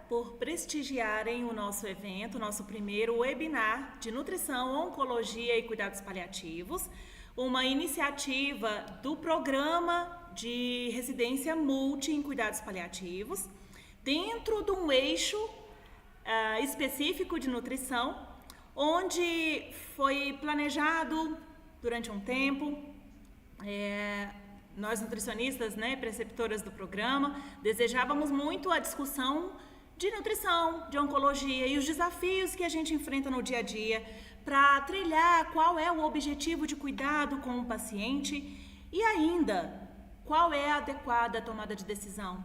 por prestigiarem o nosso evento, nosso primeiro webinar de nutrição, oncologia e cuidados paliativos, uma iniciativa do programa de residência multi em cuidados paliativos, dentro de um eixo específico de nutrição, onde foi planejado durante um tempo. Nós nutricionistas, preceptoras do programa, desejávamos muito a discussão de nutrição, de oncologia e os desafios que a gente enfrenta no dia a dia para trilhar qual é o objetivo de cuidado com o paciente e ainda qual é a adequada tomada de decisão,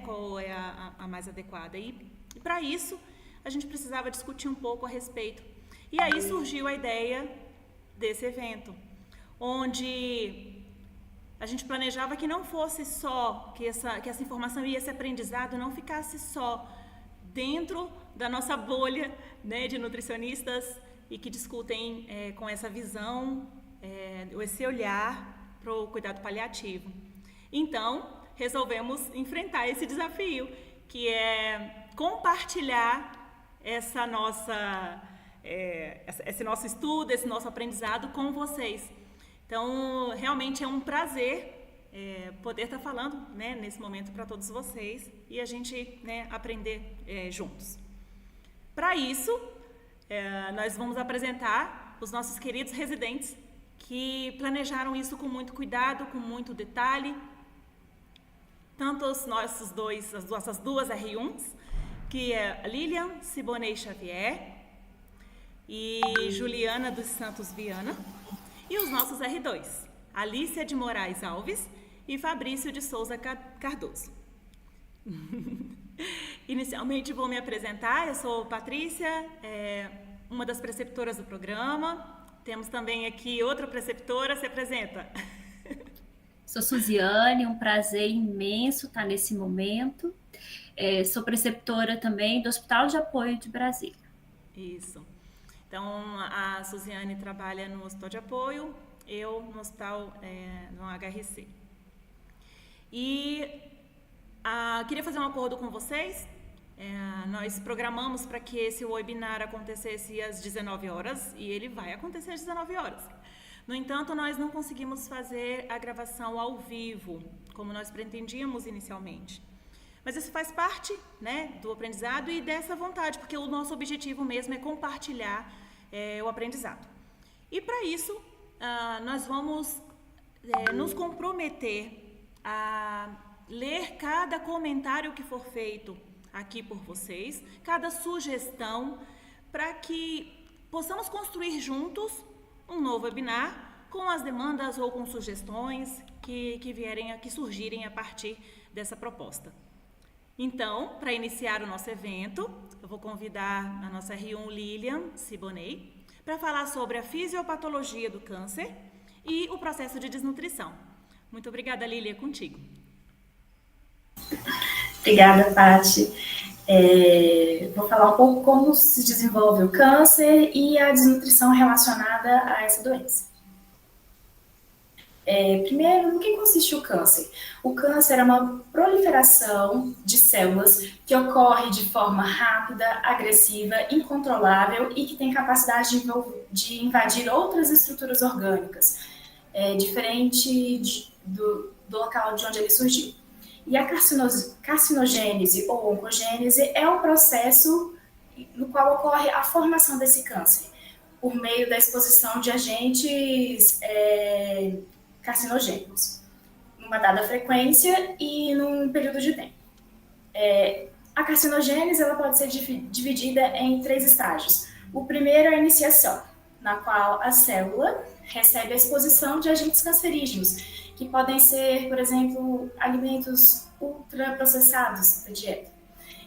qual é a mais adequada. E para isso a gente precisava discutir um pouco a respeito. E aí surgiu a ideia desse evento, onde a gente planejava que não fosse só, que essa informação e esse aprendizado não ficasse só dentro da nossa bolha, de nutricionistas e que discutem com essa visão, esse olhar para o cuidado paliativo. Então, resolvemos enfrentar esse desafio, que é compartilhar esse nosso estudo, esse nosso aprendizado com vocês. Então, realmente é um prazer poder estar falando nesse momento para todos vocês e a gente aprender juntos. Para isso, nós vamos apresentar os nossos queridos residentes que planejaram isso com muito cuidado, com muito detalhe. Tanto as nossas duas R1s, que é Lilian Siboney Xavier e Juliana dos Santos Viana, e os nossos R2, Alícia de Moraes Alves e Fabrício de Souza Cardoso. Inicialmente vou me apresentar, eu sou Patrícia, uma das preceptoras do programa. Temos também aqui outra preceptora, se apresenta. Sou Suziane, um prazer imenso estar nesse momento. Sou preceptora também do Hospital de Apoio de Brasília. Isso. Então, a Suziane trabalha no Hospital de Apoio, eu no Hospital, no HRC. E queria fazer um acordo com vocês. Nós programamos para que esse webinar acontecesse às 19 horas e ele vai acontecer às 19 horas. No entanto, nós não conseguimos fazer a gravação ao vivo, como nós pretendíamos inicialmente. Mas isso faz parte do aprendizado e dessa vontade, porque o nosso objetivo mesmo é compartilhar o aprendizado. E para isso, nós vamos nos comprometer a ler cada comentário que for feito aqui por vocês, cada sugestão, para que possamos construir juntos um novo webinar com as demandas ou com sugestões que surgirem a partir dessa proposta. Então, para iniciar o nosso evento, eu vou convidar a nossa R1 Lilian Siboney para falar sobre a fisiopatologia do câncer e o processo de desnutrição. Muito obrigada, Lilian, contigo. Obrigada, Paty. Vou falar um pouco como se desenvolve o câncer e a desnutrição relacionada a essa doença. Primeiro, no que consiste o câncer? O câncer é uma proliferação de células que ocorre de forma rápida, agressiva, incontrolável e que tem capacidade de invadir outras estruturas orgânicas, diferente do local de onde ele surgiu. E a carcinogênese ou oncogênese é o processo no qual ocorre a formação desse câncer, por meio da exposição de agentes carcinogênicos, numa dada frequência e num período de tempo. A carcinogênese ela pode ser dividida em 3 estágios. O primeiro é a iniciação, na qual a célula recebe a exposição de agentes cancerígenos, que podem ser, por exemplo, alimentos ultraprocessados da dieta.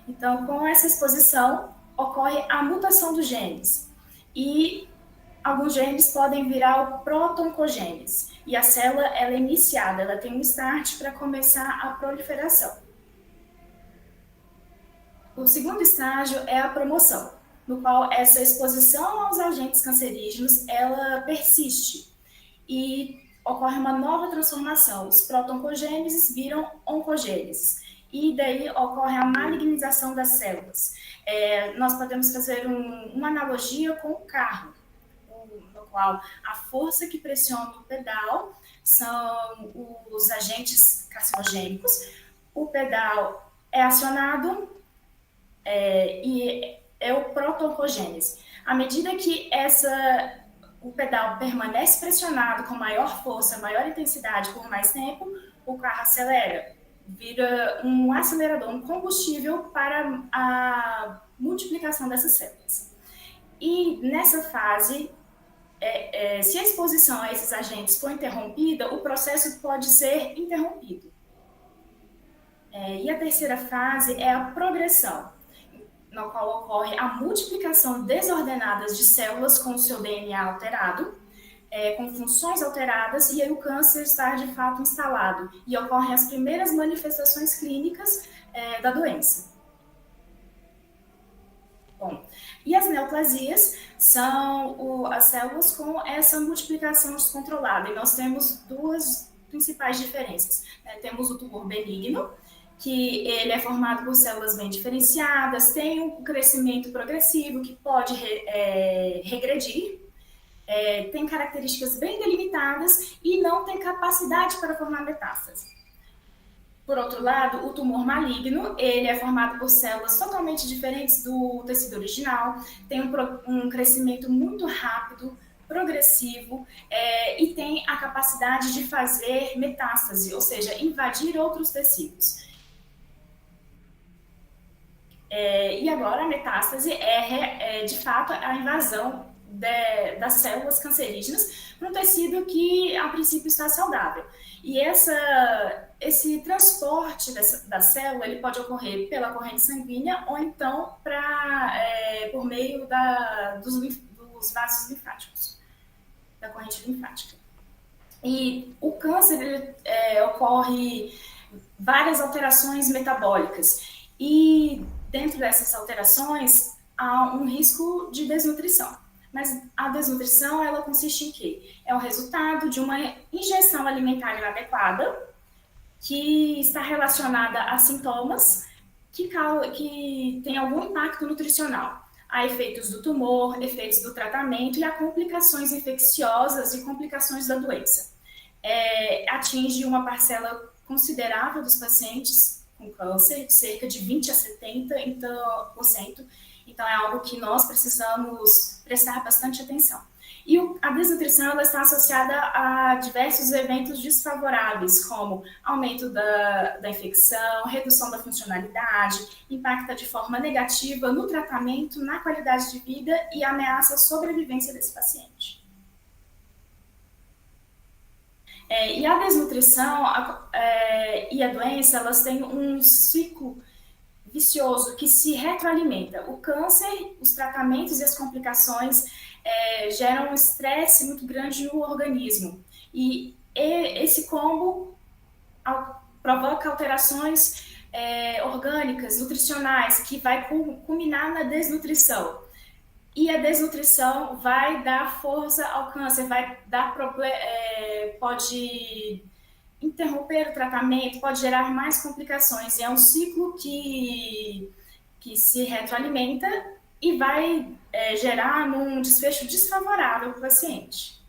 Então, com essa exposição, ocorre a mutação dos genes. E alguns genes podem virar o proto-oncogênese. E a célula ela é iniciada, ela tem um start para começar a proliferação. O segundo estágio é a promoção, no qual essa exposição aos agentes cancerígenos ela persiste e ocorre uma nova transformação. Os proto-oncogêneses viram oncogêneses e daí ocorre a malignização das células. Nós podemos fazer uma analogia com o carro, no qual a força que pressiona o pedal são os agentes carcinogênicos, o pedal é acionado e é o protoncogênese. À medida que o pedal permanece pressionado com maior força, maior intensidade por mais tempo, o carro acelera, vira um acelerador, um combustível para a multiplicação dessas células. E nessa fase, se a exposição a esses agentes for interrompida, o processo pode ser interrompido. E a terceira fase é a progressão, no qual ocorre a multiplicação desordenada de células com o seu DNA alterado, com funções alteradas, e aí o câncer está de fato instalado, e ocorrem as primeiras manifestações clínicas da doença. Bom, e as neoplasias são as células com essa multiplicação descontrolada, e nós temos duas principais diferenças. Temos o tumor benigno, que ele é formado por células bem diferenciadas, tem um crescimento progressivo que pode regredir, tem características bem delimitadas e não tem capacidade para formar metástase. Por outro lado, o tumor maligno, ele é formado por células totalmente diferentes do tecido original, tem um crescimento muito rápido, progressivo, e tem a capacidade de fazer metástase, ou seja, invadir outros tecidos. E agora a metástase de fato, a invasão das células cancerígenas para um tecido que, a princípio, está saudável. E esse transporte da célula ele pode ocorrer pela corrente sanguínea ou então por meio dos vasos linfáticos, da corrente linfática. E o câncer ocorre várias alterações metabólicas. E dentro dessas alterações, há um risco de desnutrição. Mas a desnutrição, ela consiste em quê? É o resultado de uma ingestão alimentar inadequada, que está relacionada a sintomas que tem algum impacto nutricional. Há efeitos do tumor, efeitos do tratamento e há complicações infecciosas e complicações da doença. Atinge uma parcela considerável dos pacientes com câncer, de cerca de 20% a 70%. Então, é algo que nós precisamos prestar bastante atenção. E a desnutrição ela está associada a diversos eventos desfavoráveis, como aumento da infecção, redução da funcionalidade, impacta de forma negativa no tratamento, na qualidade de vida e ameaça a sobrevivência desse paciente. E a desnutrição e a doença, elas têm um ciclo vicioso que se retroalimenta. O câncer, os tratamentos e as complicações geram um estresse muito grande no organismo. E esse combo provoca alterações orgânicas, nutricionais, que vai culminar na desnutrição. E a desnutrição vai dar força ao câncer, pode interromper o tratamento, pode gerar mais complicações. E é um ciclo que se retroalimenta e vai gerar um desfecho desfavorável para o paciente.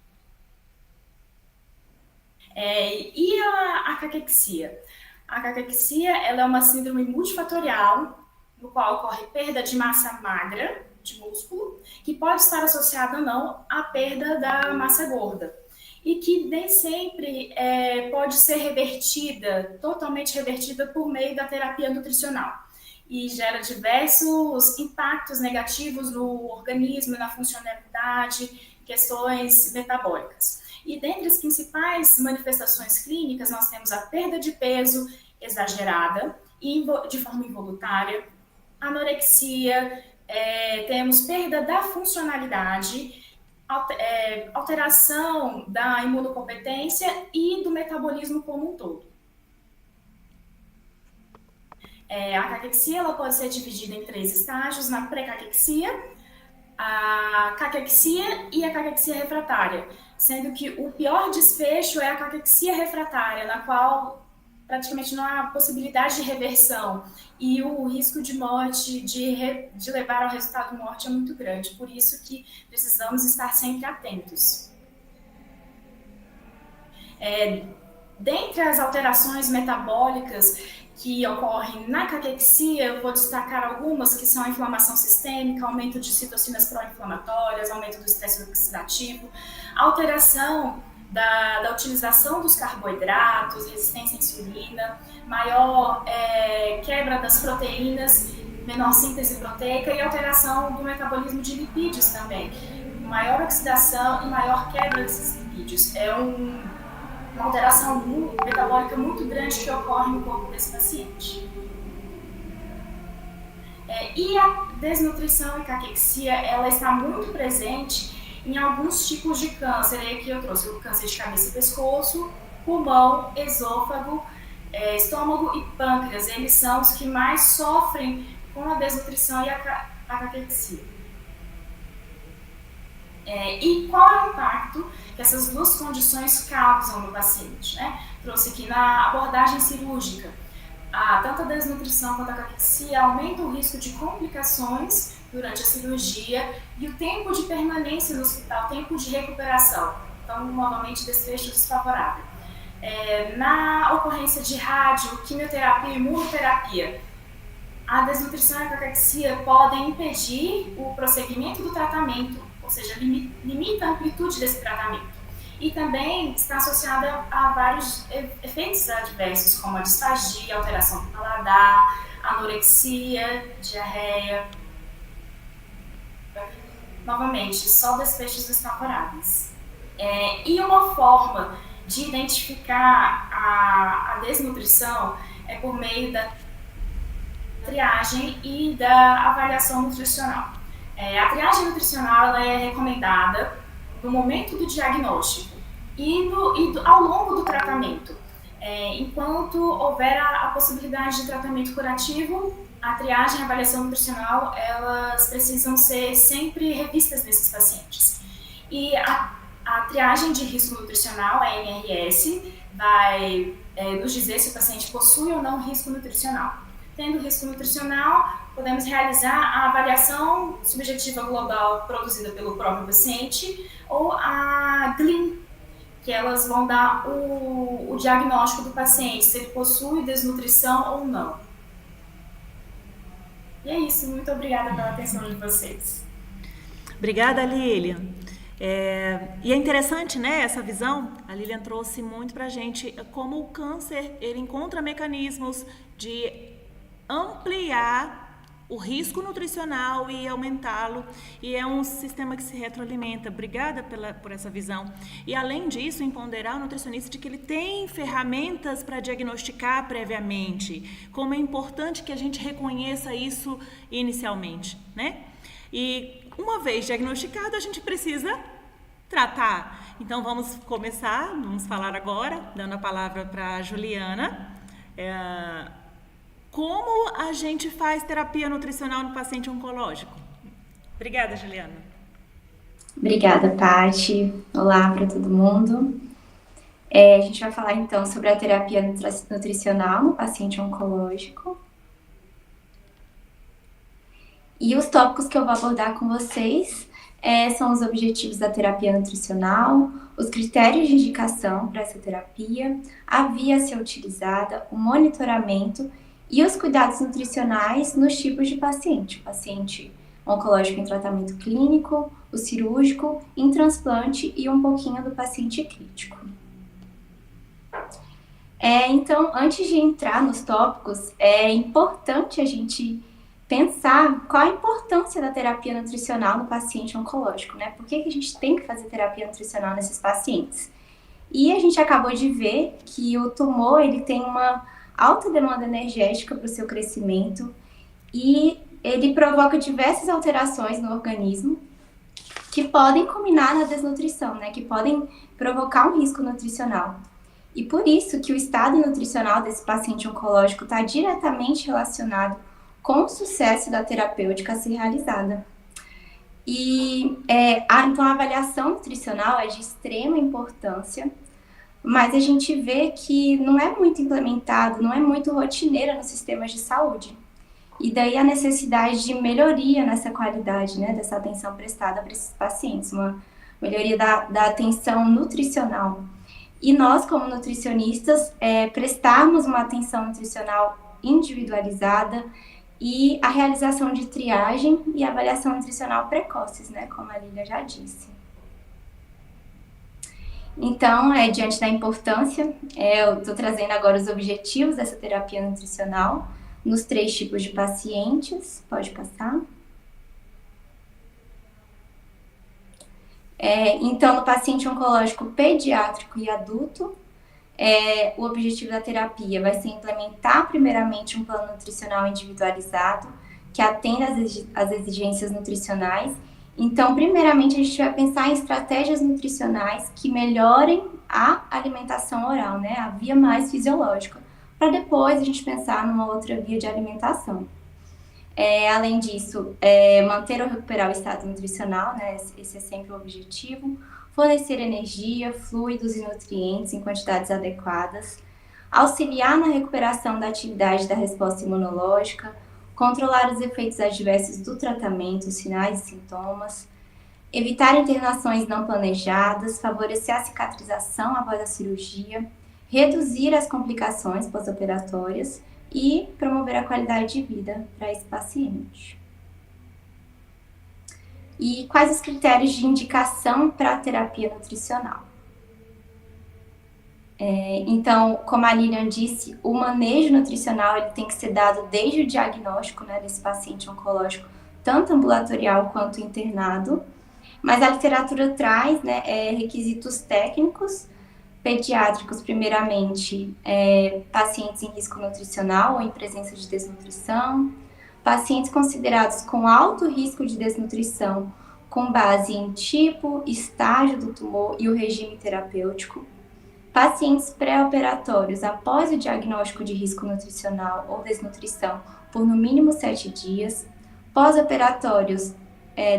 E a caquexia? A caquexia ela é uma síndrome multifatorial, no qual ocorre perda de massa magra, de músculo, que pode estar associada ou não à perda da massa gorda. E que nem sempre pode ser totalmente revertida por meio da terapia nutricional. E gera diversos impactos negativos no organismo, na funcionalidade, questões metabólicas. E dentre as principais manifestações clínicas, nós temos a perda de peso exagerada, de forma involuntária, anorexia, temos perda da funcionalidade, alteração da imunocompetência e do metabolismo como um todo. A caquexia ela pode ser dividida em 3 estágios: na pré-caquexia, a caquexia e a caquexia refratária, sendo que o pior desfecho é a caquexia refratária, na qual praticamente não há possibilidade de reversão e o risco de morte, de levar ao resultado de morte é muito grande. Por isso que precisamos estar sempre atentos. Dentre as alterações metabólicas que ocorrem na caquexia, eu vou destacar algumas que são a inflamação sistêmica, aumento de citocinas pró-inflamatórias, aumento do estresse oxidativo, alteração da utilização dos carboidratos, resistência à insulina, maior quebra das proteínas, menor síntese proteica e alteração do metabolismo de lipídios também. Maior oxidação e maior quebra desses lipídios. É uma alteração metabólica muito grande que ocorre no corpo desse paciente. E a desnutrição e caquexia, ela está muito presente em alguns tipos de câncer. E aqui eu trouxe o câncer de cabeça e pescoço, pulmão, esôfago, estômago e pâncreas. Eles são os que mais sofrem com a desnutrição e a caquexia. E qual é o impacto que essas duas condições causam no paciente, né? Trouxe aqui na abordagem cirúrgica. Tanto a desnutrição quanto a caquexia aumentam o risco de complicações durante a cirurgia e o tempo de permanência no hospital, tempo de recuperação. Então, novamente, desfecho desfavorável. Na ocorrência de rádio, quimioterapia e imunoterapia, a desnutrição e a caquexia podem impedir o prosseguimento do tratamento, ou seja, limita a amplitude desse tratamento. E também está associada a vários efeitos adversos, como a disfagia, alteração do paladar, anorexia, diarreia. Novamente, só desfechos desfavoráveis. E uma forma de identificar a desnutrição é por meio da triagem e da avaliação nutricional. A triagem nutricional ela é recomendada no momento do diagnóstico e ao longo do tratamento. Enquanto houver a possibilidade de tratamento curativo, a triagem e a avaliação nutricional elas precisam ser sempre revistas nesses pacientes. E a triagem de risco nutricional, a NRS, vai nos dizer se o paciente possui ou não risco nutricional. Tendo risco nutricional, podemos realizar a avaliação subjetiva global produzida pelo próprio paciente ou a GLIM, que elas vão dar o diagnóstico do paciente, se ele possui desnutrição ou não. E é isso, muito obrigada pela atenção de vocês. Obrigada, Lilian. E é interessante, né, essa visão, a Lilian trouxe muito para a gente como o câncer ele encontra mecanismos de ampliar o risco nutricional e aumentá-lo, e é um sistema que se retroalimenta. Obrigada por essa visão. E além disso, empoderar o nutricionista de que ele tem ferramentas para diagnosticar previamente, como é importante que a gente reconheça isso inicialmente, né? E uma vez diagnosticado, a gente precisa tratar. Então vamos falar agora, dando a palavra para a Juliana. Como a gente faz terapia nutricional no paciente oncológico? Obrigada, Juliana. Obrigada, Paty. Olá para todo mundo. A gente vai falar então sobre a terapia nutricional no paciente oncológico. E os tópicos que eu vou abordar com vocês são os objetivos da terapia nutricional, os critérios de indicação para essa terapia, a via a ser utilizada, o monitoramento e os cuidados nutricionais nos tipos de paciente. O paciente oncológico em tratamento clínico, o cirúrgico, em transplante e um pouquinho do paciente crítico. Então, antes de entrar nos tópicos, é importante a gente pensar qual a importância da terapia nutricional no paciente oncológico, né? Por que a gente tem que fazer terapia nutricional nesses pacientes? E a gente acabou de ver que o tumor ele tem uma alta demanda energética para o seu crescimento e ele provoca diversas alterações no organismo que podem culminar na desnutrição, né? Que podem provocar um risco nutricional. E por isso que o estado nutricional desse paciente oncológico está diretamente relacionado com o sucesso da terapêutica a ser realizada. E então a avaliação nutricional é de extrema importância mas a gente vê que não é muito implementado, não é muito rotineira nos sistemas de saúde. E daí a necessidade de melhoria nessa qualidade, né, dessa atenção prestada para esses pacientes, uma melhoria da atenção nutricional. E nós, como nutricionistas, prestarmos uma atenção nutricional individualizada e a realização de triagem e avaliação nutricional precoces, né, como a Lília já disse. Então, diante da importância, eu estou trazendo agora os objetivos dessa terapia nutricional nos 3 tipos de pacientes. Pode passar. Então, no paciente oncológico pediátrico e adulto, o objetivo da terapia vai ser implementar, primeiramente, um plano nutricional individualizado que atenda às exigências nutricionais. Então, primeiramente, a gente vai pensar em estratégias nutricionais que melhorem a alimentação oral, né? A via mais fisiológica, para depois a gente pensar numa outra via de alimentação. Além disso, manter ou recuperar o estado nutricional, né? Esse é sempre o objetivo. Fornecer energia, fluidos e nutrientes em quantidades adequadas. Auxiliar na recuperação da atividade da resposta imunológica. Controlar os efeitos adversos do tratamento, sinais e sintomas. Evitar internações não planejadas. Favorecer a cicatrização após a cirurgia. Reduzir as complicações pós-operatórias e promover a qualidade de vida para esse paciente. E quais os critérios de indicação para a terapia nutricional? Então, como a Lilian disse, o manejo nutricional ele tem que ser dado desde o diagnóstico, né, desse paciente oncológico, tanto ambulatorial quanto internado, mas a literatura traz, né, requisitos técnicos, pediátricos, primeiramente, pacientes em risco nutricional ou em presença de desnutrição, pacientes considerados com alto risco de desnutrição, com base em tipo, estágio do tumor e o regime terapêutico, pacientes pré-operatórios após o diagnóstico de risco nutricional ou desnutrição por no mínimo 7 dias, pós-operatórios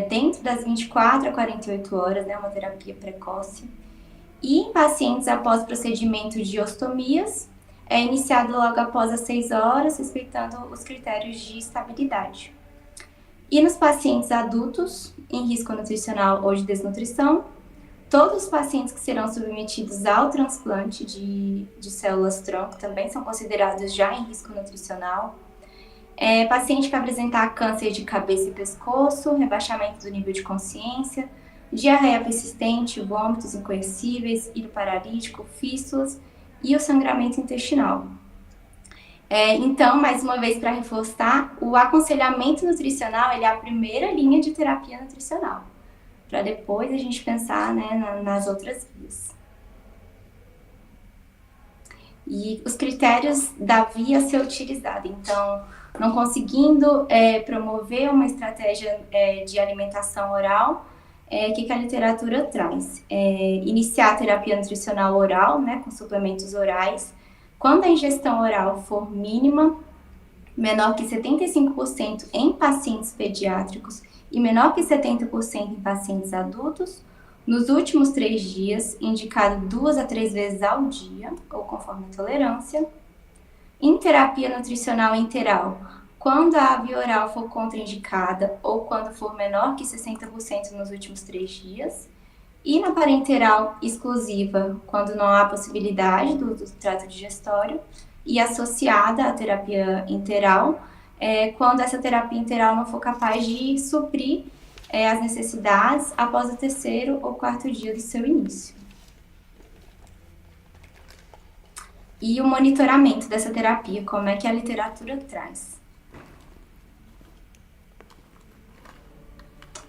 dentro das 24 a 48 horas, né, uma terapia precoce, e em pacientes após procedimento de ostomias, iniciado logo após as 6 horas, respeitando os critérios de estabilidade. E nos pacientes adultos, em risco nutricional ou de desnutrição, todos os pacientes que serão submetidos ao transplante de células-tronco também são considerados já em risco nutricional. Paciente que apresentar câncer de cabeça e pescoço, rebaixamento do nível de consciência, diarreia persistente, vômitos inconhecíveis, hilo paralítico, fístulas e o sangramento intestinal. Então, mais uma vez, para reforçar, o aconselhamento nutricional ele é a primeira linha de terapia nutricional, para depois a gente pensar, né, nas outras vias. E os critérios da via a ser utilizada. Então, não conseguindo promover uma estratégia de alimentação oral, que a literatura traz? Iniciar a terapia nutricional oral, né, com suplementos orais, quando a ingestão oral for mínima, menor que 75% em pacientes pediátricos e menor que 70% em pacientes adultos, nos últimos 3 dias, indicado 2 a 3 vezes ao dia, ou conforme a tolerância. Em terapia nutricional enteral, quando a via oral for contraindicada ou quando for menor que 60% nos últimos 3 dias. E na parenteral exclusiva, quando não há possibilidade do trato digestório, e associada à terapia enteral, quando essa terapia enteral não for capaz de suprir as necessidades após o 3º ou 4º dia do seu início. E o monitoramento dessa terapia, como é que a literatura traz?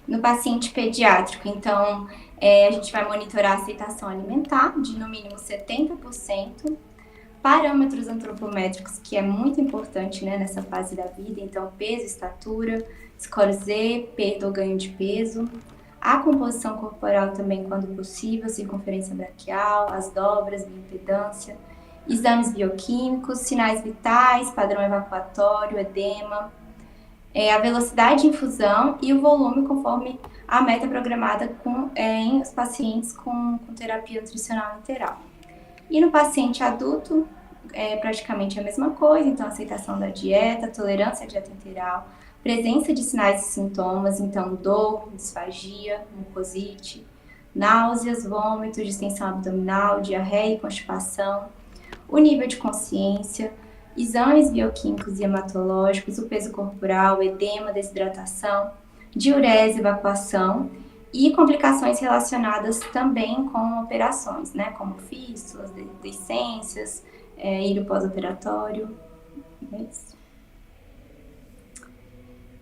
No paciente pediátrico, então, a gente vai monitorar a aceitação alimentar de no mínimo 70%, parâmetros antropométricos, que é muito importante, né, nessa fase da vida, então peso, estatura, score Z, perda ou ganho de peso, a composição corporal também quando possível, circunferência braquial, as dobras, bioimpedância, exames bioquímicos, sinais vitais, padrão evacuatório, edema, a velocidade de infusão e o volume conforme a meta programada em os pacientes com terapia nutricional enteral. E no paciente adulto, é praticamente a mesma coisa, então aceitação da dieta, tolerância à dieta integral, presença de sinais e sintomas, então dor, disfagia, mucosite, náuseas, vômitos, distensão abdominal, diarreia e constipação, o nível de consciência, exames bioquímicos e hematológicos, o peso corporal, edema, desidratação, diurese, evacuação e complicações relacionadas também com operações, né, como fístulas, deiscências, íleo pós-operatório.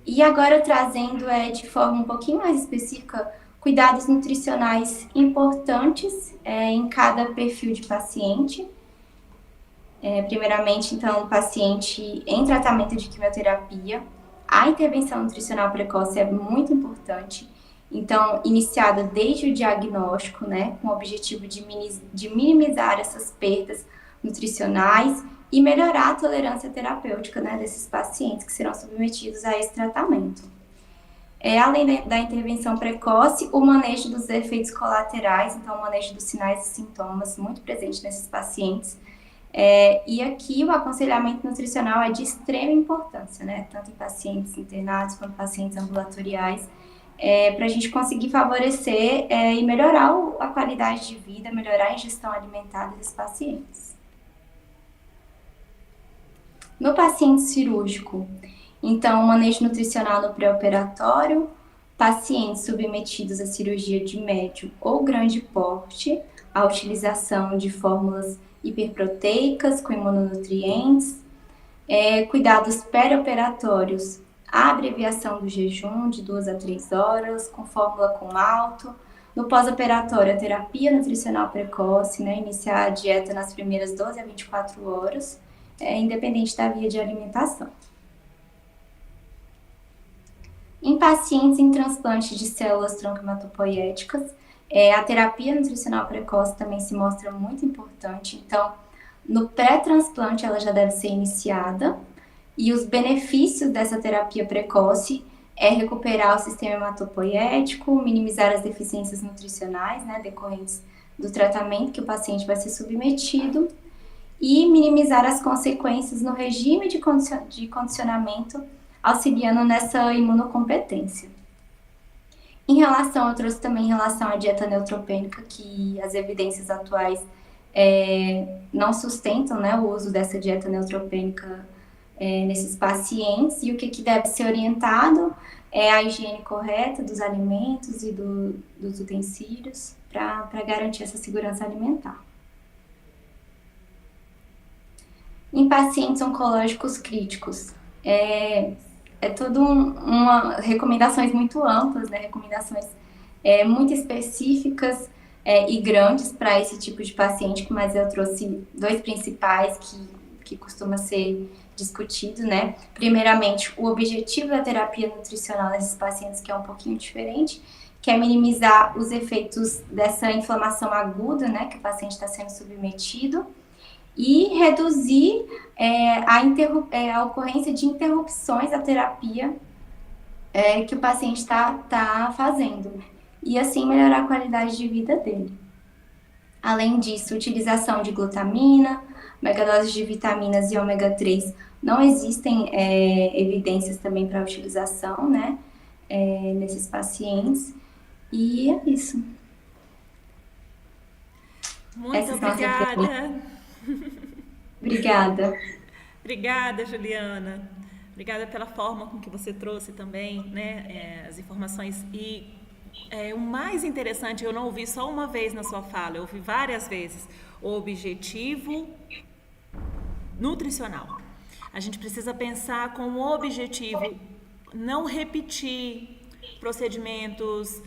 E agora trazendo de forma um pouquinho mais específica cuidados nutricionais importantes em cada perfil de paciente. Primeiramente, então, o paciente em tratamento de quimioterapia, a intervenção nutricional precoce é muito importante. Então, iniciada desde o diagnóstico, né, com o objetivo de minimizar essas perdas nutricionais e melhorar a tolerância terapêutica, né, desses pacientes que serão submetidos a esse tratamento. Além da intervenção precoce, o manejo dos efeitos colaterais, então o manejo dos sinais e sintomas, muito presente nesses pacientes. E aqui o aconselhamento nutricional é de extrema importância, né, tanto em pacientes internados quanto pacientes ambulatoriais, para a gente conseguir favorecer e melhorar a qualidade de vida, melhorar a ingestão alimentar desses pacientes. No paciente cirúrgico, então, manejo nutricional no pré-operatório, pacientes submetidos à cirurgia de médio ou grande porte, a utilização de fórmulas hiperproteicas com imunonutrientes, cuidados perioperatórios, a abreviação do jejum de 2 a 3 horas, com fórmula com alto. No pós-operatório, a terapia nutricional precoce, né, iniciar a dieta nas primeiras 12 a 24 horas, independente da via de alimentação. Em pacientes em transplante de células tronco-hematopoéticas, a terapia nutricional precoce também se mostra muito importante. Então, no pré-transplante ela já deve ser iniciada, e os benefícios dessa terapia precoce é recuperar o sistema hematopoético, minimizar as deficiências nutricionais, né, decorrentes do tratamento que o paciente vai ser submetido, e minimizar as consequências no regime de condicionamento, auxiliando nessa imunocompetência. Eu trouxe também em relação à dieta neutropênica, que as evidências atuais não sustentam, né, o uso dessa dieta neutropênica nesses pacientes, e o que deve ser orientado é a higiene correta dos alimentos e dos utensílios para garantir essa segurança alimentar. Em pacientes oncológicos críticos, todo recomendações muito amplas, né? Recomendações muito específicas e grandes para esse tipo de paciente, mas eu trouxe 2 principais que costuma ser discutido, né? Primeiramente, o objetivo da terapia nutricional nesses pacientes, que é um pouquinho diferente, que é minimizar os efeitos dessa inflamação aguda, né, que o paciente está sendo submetido, e reduzir a ocorrência de interrupções da terapia que o paciente está fazendo, e assim melhorar a qualidade de vida dele. Além disso, utilização de glutamina, megadoses de vitaminas e ômega 3, não existem evidências também para utilização, né, nesses pacientes, e é isso. Muito obrigada. Obrigada. Obrigada, Juliana. Obrigada pela forma com que você trouxe também, né, as informações. E o mais interessante, eu não ouvi só uma vez na sua fala, eu ouvi várias vezes, o objetivo nutricional. A gente precisa pensar com o objetivo, não repetir procedimentos,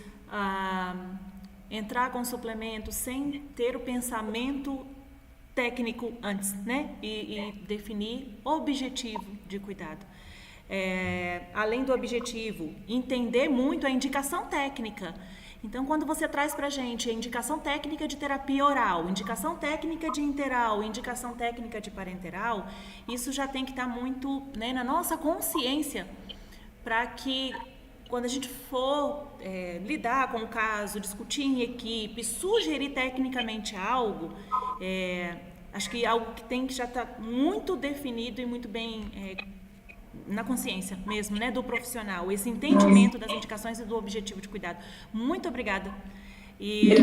entrar com suplementos sem ter o pensamento técnico antes, né? E definir objetivo de cuidado. Além do objetivo, entender muito a indicação técnica. Então, quando você traz para a gente a indicação técnica de terapia oral, indicação técnica de interal, indicação técnica de parenteral, isso já tem que estar muito, né, na nossa consciência, para que quando a gente for lidar com o caso, discutir em equipe, sugerir tecnicamente algo, Acho que algo que já está muito definido e muito bem na consciência mesmo, né, do profissional, esse entendimento das indicações e do objetivo de cuidado. Muito obrigada. E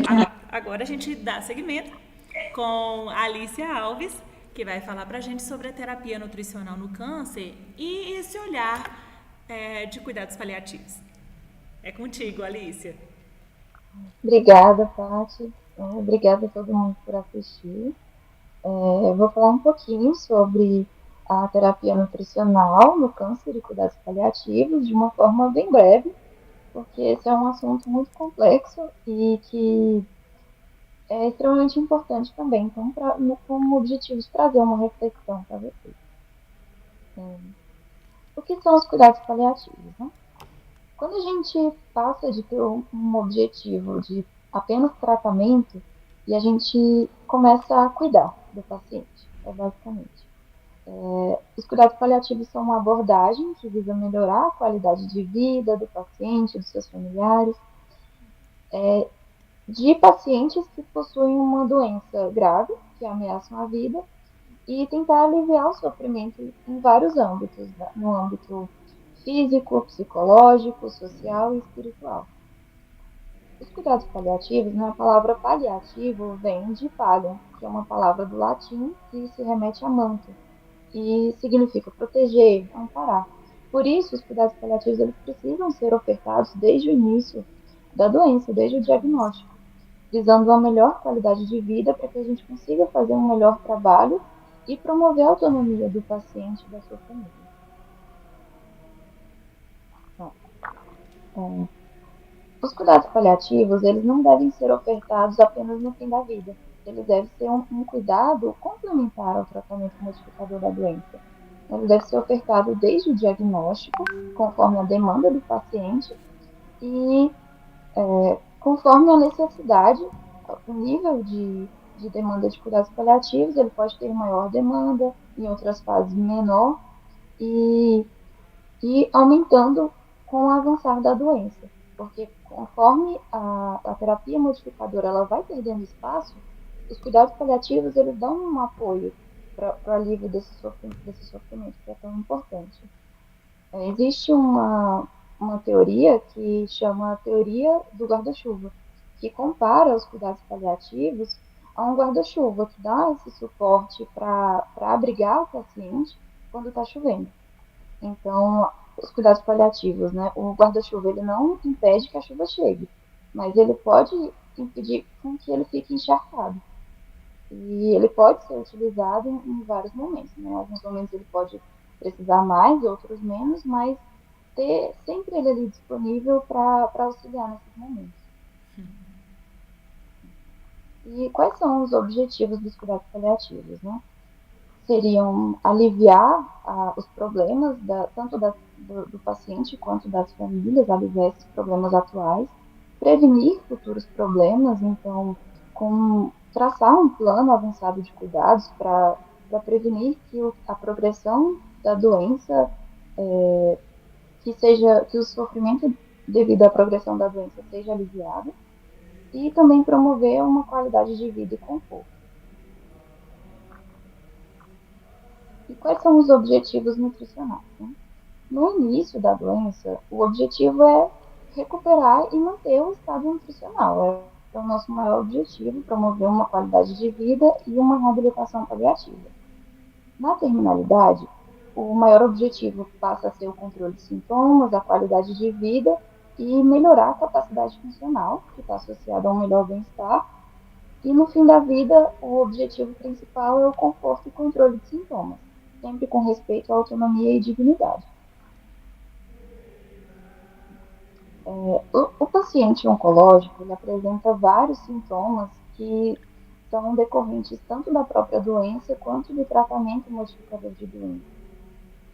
agora a gente dá seguimento com a Alicia Alves, que vai falar para a gente sobre a terapia nutricional no câncer e esse olhar de cuidados paliativos. É contigo, Alicia. Obrigada, Paty. Obrigada a todo mundo por assistir. Eu vou falar um pouquinho sobre a terapia nutricional no câncer e cuidados paliativos de uma forma bem breve, porque esse é um assunto muito complexo e que é extremamente importante também. Então, como objetivo de trazer uma reflexão para vocês. O que são os cuidados paliativos, né? Quando a gente passa de ter um objetivo de apenas tratamento e a gente começa a cuidar do paciente, basicamente. Os cuidados paliativos são uma abordagem que visa melhorar a qualidade de vida do paciente, dos seus familiares, de pacientes que possuem uma doença grave, que ameaçam a vida, e tentar aliviar o sofrimento em vários âmbitos, né? No âmbito físico, psicológico, social e espiritual. Os cuidados paliativos, né, a palavra paliativo vem de pallium, que é uma palavra do latim que se remete a manto, e significa proteger, amparar. Por isso, os cuidados paliativos eles precisam ser ofertados desde o início da doença, desde o diagnóstico, visando uma melhor qualidade de vida para que a gente consiga fazer um melhor trabalho e promover a autonomia do paciente e da sua família. Os cuidados paliativos, eles não devem ser ofertados apenas no fim da vida. Eles devem ser um cuidado complementar ao tratamento modificador da doença. Ele deve ser ofertado desde o diagnóstico, conforme a demanda do paciente e conforme a necessidade, o nível de demanda de cuidados paliativos, ele pode ter maior demanda, em outras fases menor, e aumentando com o avançar da doença. Porque conforme a terapia modificadora ela vai perdendo espaço, os cuidados paliativos eles dão um apoio para o alívio desse sofrimento que é tão importante. Existe uma teoria que chama a teoria do guarda-chuva, que compara os cuidados paliativos a um guarda-chuva que dá esse suporte para abrigar o paciente quando está chovendo. Então, os cuidados paliativos, né? O guarda-chuva ele não impede que a chuva chegue, mas ele pode impedir que ele fique encharcado. E ele pode ser utilizado em vários momentos, né? Em alguns momentos ele pode precisar mais, outros menos, mas ter sempre ele ali disponível para auxiliar nesses momentos. E quais são os objetivos dos cuidados paliativos, né? Seriam aliviar os problemas tanto do paciente quanto das famílias, aliviar esses problemas atuais, prevenir futuros problemas, então, traçar um plano avançado de cuidados para prevenir que a progressão da doença, que o sofrimento devido à progressão da doença seja aliviado, e também promover uma qualidade de vida e conforto. E quais são os objetivos nutricionais? Né? No início da doença, o objetivo é recuperar e manter o estado nutricional. É o nosso maior objetivo, promover uma qualidade de vida e uma reabilitação paliativa. Na terminalidade, o maior objetivo passa a ser o controle de sintomas, a qualidade de vida e melhorar a capacidade funcional, que está associada a um melhor bem-estar. E no fim da vida, o objetivo principal é o conforto e controle de sintomas, sempre com respeito à autonomia e dignidade. O paciente oncológico ele apresenta vários sintomas que são decorrentes tanto da própria doença quanto do tratamento modificador de doença.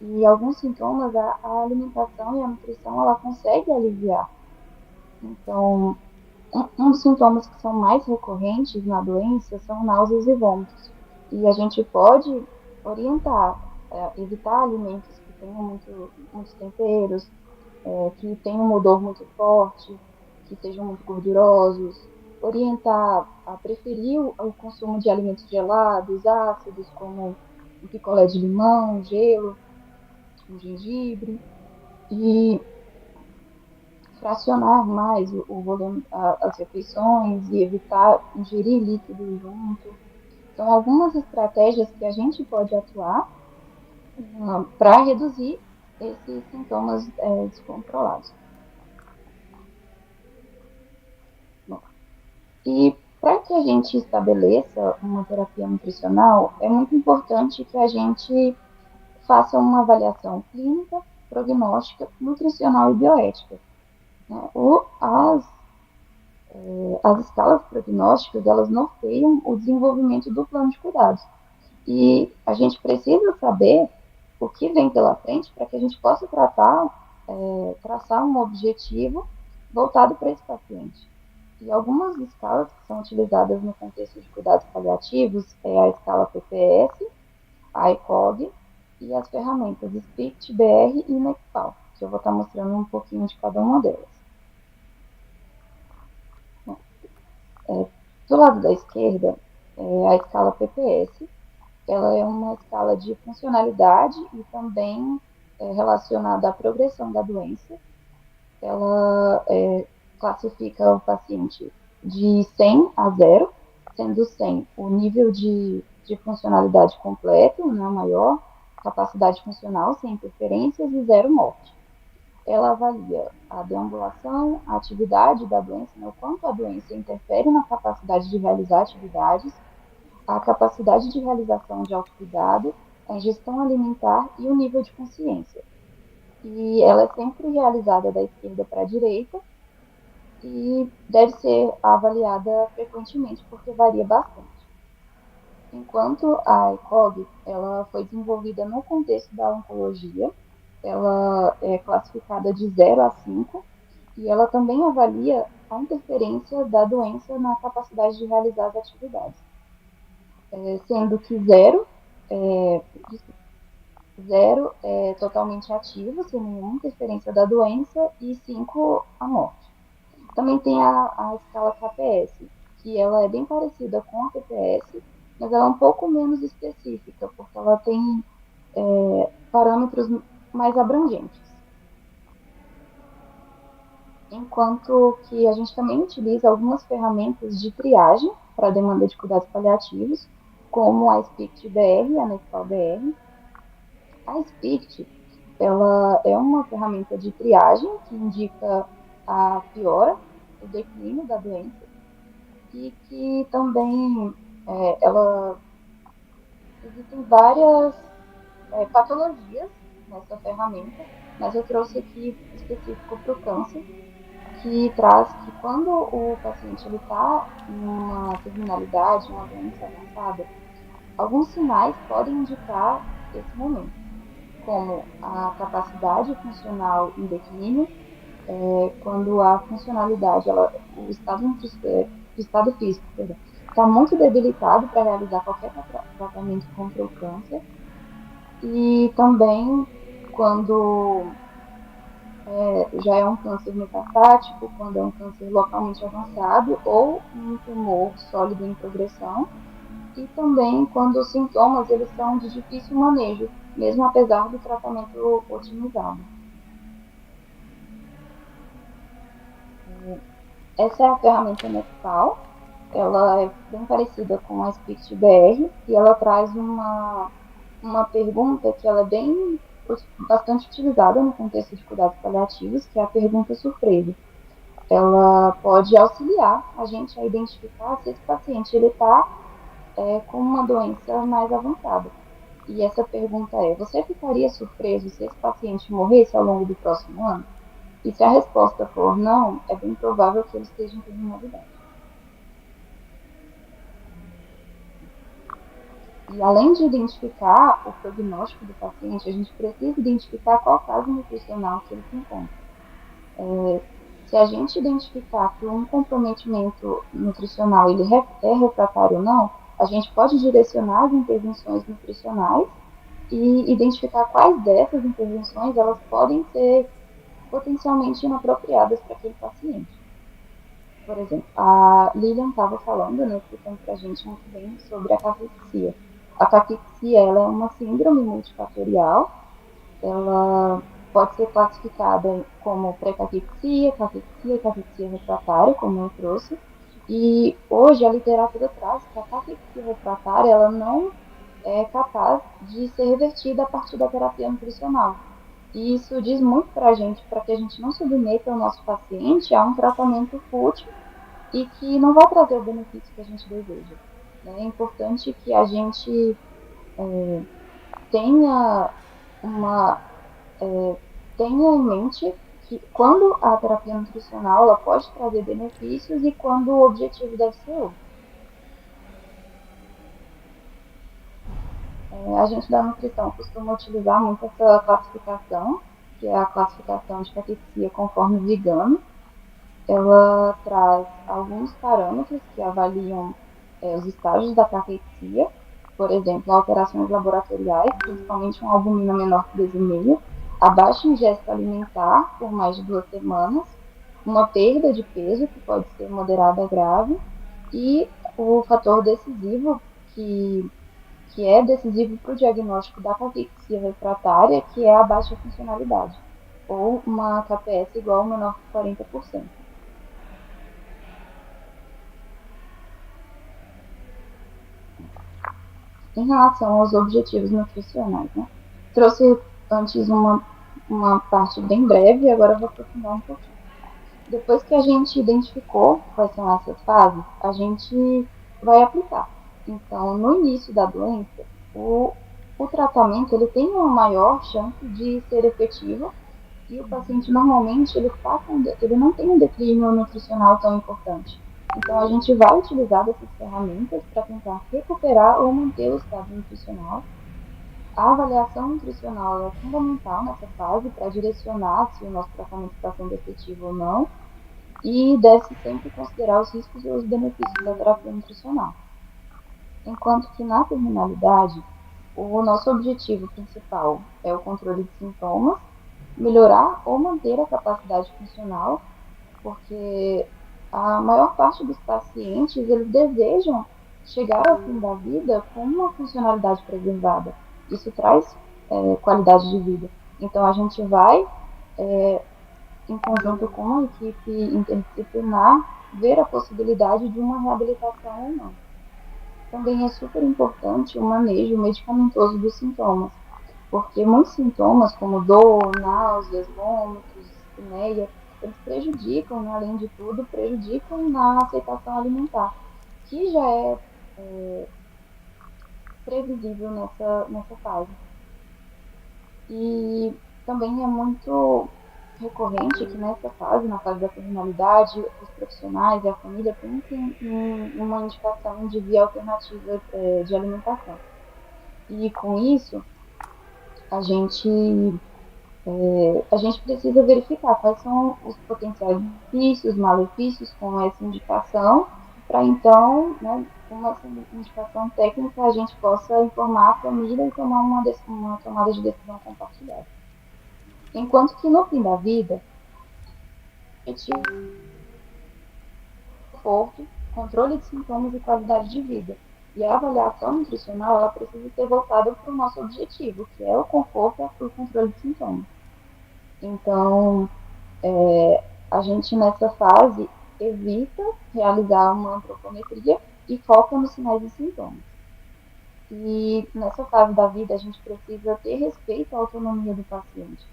E alguns sintomas a alimentação e a nutrição ela consegue aliviar. Então, um dos sintomas que são mais recorrentes na doença são náuseas e vômitos. E a gente pode orientar, evitar alimentos que tenham muitos temperos, que tenham um odor muito forte, que sejam muito gordurosos, orientar a preferir o consumo de alimentos gelados, ácidos, como um picolé de limão, gelo, um gengibre, e fracionar mais o volume, as refeições e evitar ingerir líquido junto. São algumas estratégias que a gente pode atuar para reduzir esses sintomas descontrolados. Bom, e para que a gente estabeleça uma terapia nutricional, é muito importante que a gente faça uma avaliação clínica, prognóstica, nutricional e bioética. Né? As escalas prognósticas, elas norteiam o desenvolvimento do plano de cuidados. E a gente precisa saber o que vem pela frente para que a gente possa traçar um objetivo voltado para esse paciente. E algumas escalas que são utilizadas no contexto de cuidados paliativos é a escala PPS, a ICOG e as ferramentas SPICT, BR e NECPAL, que eu vou estar mostrando um pouquinho de cada uma delas. Do lado da esquerda, a escala PPS, ela é uma escala de funcionalidade e também relacionada à progressão da doença. Ela classifica o paciente de 100 a 0, sendo 100 o nível de funcionalidade completo, né, maior, capacidade funcional, sem interferências, e 0 morte. Ela avalia a deambulação, a atividade da doença, né, o quanto a doença interfere na capacidade de realizar atividades, a capacidade de realização de autocuidado, a ingestão alimentar e o nível de consciência. E ela é sempre realizada da esquerda para a direita e deve ser avaliada frequentemente porque varia bastante. Enquanto a ECOG, ela foi desenvolvida no contexto da oncologia, ela é classificada de 0 a 5 e ela também avalia a interferência da doença na capacidade de realizar as atividades. Sendo que 0 é totalmente ativo, sem nenhuma interferência da doença, e 5 a morte. Também tem a escala KPS, que ela é bem parecida com a PPS, mas ela é um pouco menos específica, porque ela tem parâmetros mais abrangentes. Enquanto que a gente também utiliza algumas ferramentas de triagem para a demanda de cuidados paliativos, como a SPICT-BR e a NECPAL-BR. A SPICT, ela é uma ferramenta de triagem que indica a piora, o declínio da doença, e que também existem várias patologias nessa ferramenta, mas eu trouxe aqui específico para o câncer, que traz que quando o paciente está em uma terminalidade, uma doença avançada, alguns sinais podem indicar esse momento, como a capacidade funcional em declínio, quando a funcionalidade, o estado físico, está muito debilitado para realizar qualquer tratamento contra o câncer, e também quando já é um câncer metastático, quando é um câncer localmente avançado ou um tumor sólido em progressão, e também quando os sintomas eles são de difícil manejo, mesmo apesar do tratamento otimizado. Essa é a ferramenta NECPAL, ela é bem parecida com a SPICT-BR e ela traz uma pergunta que ela é bastante utilizada no contexto de cuidados paliativos, que é a pergunta surpresa. Ela pode auxiliar a gente a identificar se esse paciente está com uma doença mais avançada. E essa pergunta é: você ficaria surpreso se esse paciente morresse ao longo do próximo ano? E se a resposta for não, é bem provável que ele esteja em terminalidade. E além de identificar o prognóstico do paciente, a gente precisa identificar qual caso nutricional que ele se encontra. Se a gente identificar que um comprometimento nutricional ele é refratário ou não, a gente pode direcionar as intervenções nutricionais e identificar quais dessas intervenções elas podem ser potencialmente inapropriadas para aquele paciente. Por exemplo, a Lilian estava falando, né, explicando para a gente muito bem sobre a caquexia. A caquexia, ela é uma síndrome multifatorial. Ela pode ser classificada como pré-caquexia, caquexia e caquexia refratária, como eu trouxe. E hoje a literatura traz que a caquexia refratária ela não é capaz de ser revertida a partir da terapia nutricional. E isso diz muito para a gente, para que a gente não submeta o nosso paciente a um tratamento fútil e que não vai trazer o benefício que a gente deseja. Né? É importante que a gente tenha uma tenha em mente que quando a terapia nutricional ela pode trazer benefícios e quando o objetivo deve ser outro. A gente da nutrição costuma utilizar muito essa classificação, que é a classificação de caquexia conforme Vigano. Ela traz alguns parâmetros que avaliam os estágios da caquexia, por exemplo, alterações laboratoriais, principalmente uma albumina menor que 2,5, a baixa ingesta alimentar por mais de 2 semanas, uma perda de peso, que pode ser moderada a grave, e o fator decisivo, que é decisivo para o diagnóstico da caquexia refratária, que é a baixa funcionalidade, ou uma KPS igual ou menor que 40%. Em relação aos objetivos nutricionais, né? Trouxe antes uma parte bem breve, e agora eu vou aprofundar um pouquinho. Depois que a gente identificou quais são essas fases, a gente vai aplicar. Então, no início da doença, o tratamento ele tem uma maior chance de ser efetivo e o paciente normalmente ele não tem um declínio nutricional tão importante. Então a gente vai utilizar dessas ferramentas para tentar recuperar ou manter o estado nutricional. A avaliação nutricional é fundamental nessa fase para direcionar se o nosso tratamento está sendo efetivo ou não e deve-se sempre considerar os riscos e os benefícios da terapia nutricional. Enquanto que na terminalidade, o nosso objetivo principal é o controle de sintomas, melhorar ou manter a capacidade funcional, porque a maior parte dos pacientes eles desejam chegar ao fim da vida com uma funcionalidade preservada. Isso traz qualidade de vida. Então a gente vai, em conjunto com a equipe interdisciplinar, ver a possibilidade de uma reabilitação ou não. Também é super importante o manejo medicamentoso dos sintomas, porque muitos sintomas, como dor, náuseas, vômitos, dispneia, eles prejudicam, né, além de tudo, prejudicam na aceitação alimentar, que já é previsível nessa fase. E também é muito recorrente que nessa fase, na fase da terminalidade, os profissionais e a família pensem em uma indicação de via alternativa de alimentação. E com isso, a gente precisa verificar quais são os potenciais benefícios, malefícios com essa indicação, para então, né, com essa indicação técnica, a gente possa informar a família e tomar uma tomada de decisão compartilhada. Enquanto que no fim da vida, conforto, controle de sintomas e qualidade de vida. E a avaliação nutricional ela precisa ser voltada para o nosso objetivo, que é o conforto e o controle de sintomas. Então, a gente nessa fase evita realizar uma antropometria e foca nos sinais e sintomas. E nessa fase da vida a gente precisa ter respeito à autonomia do paciente.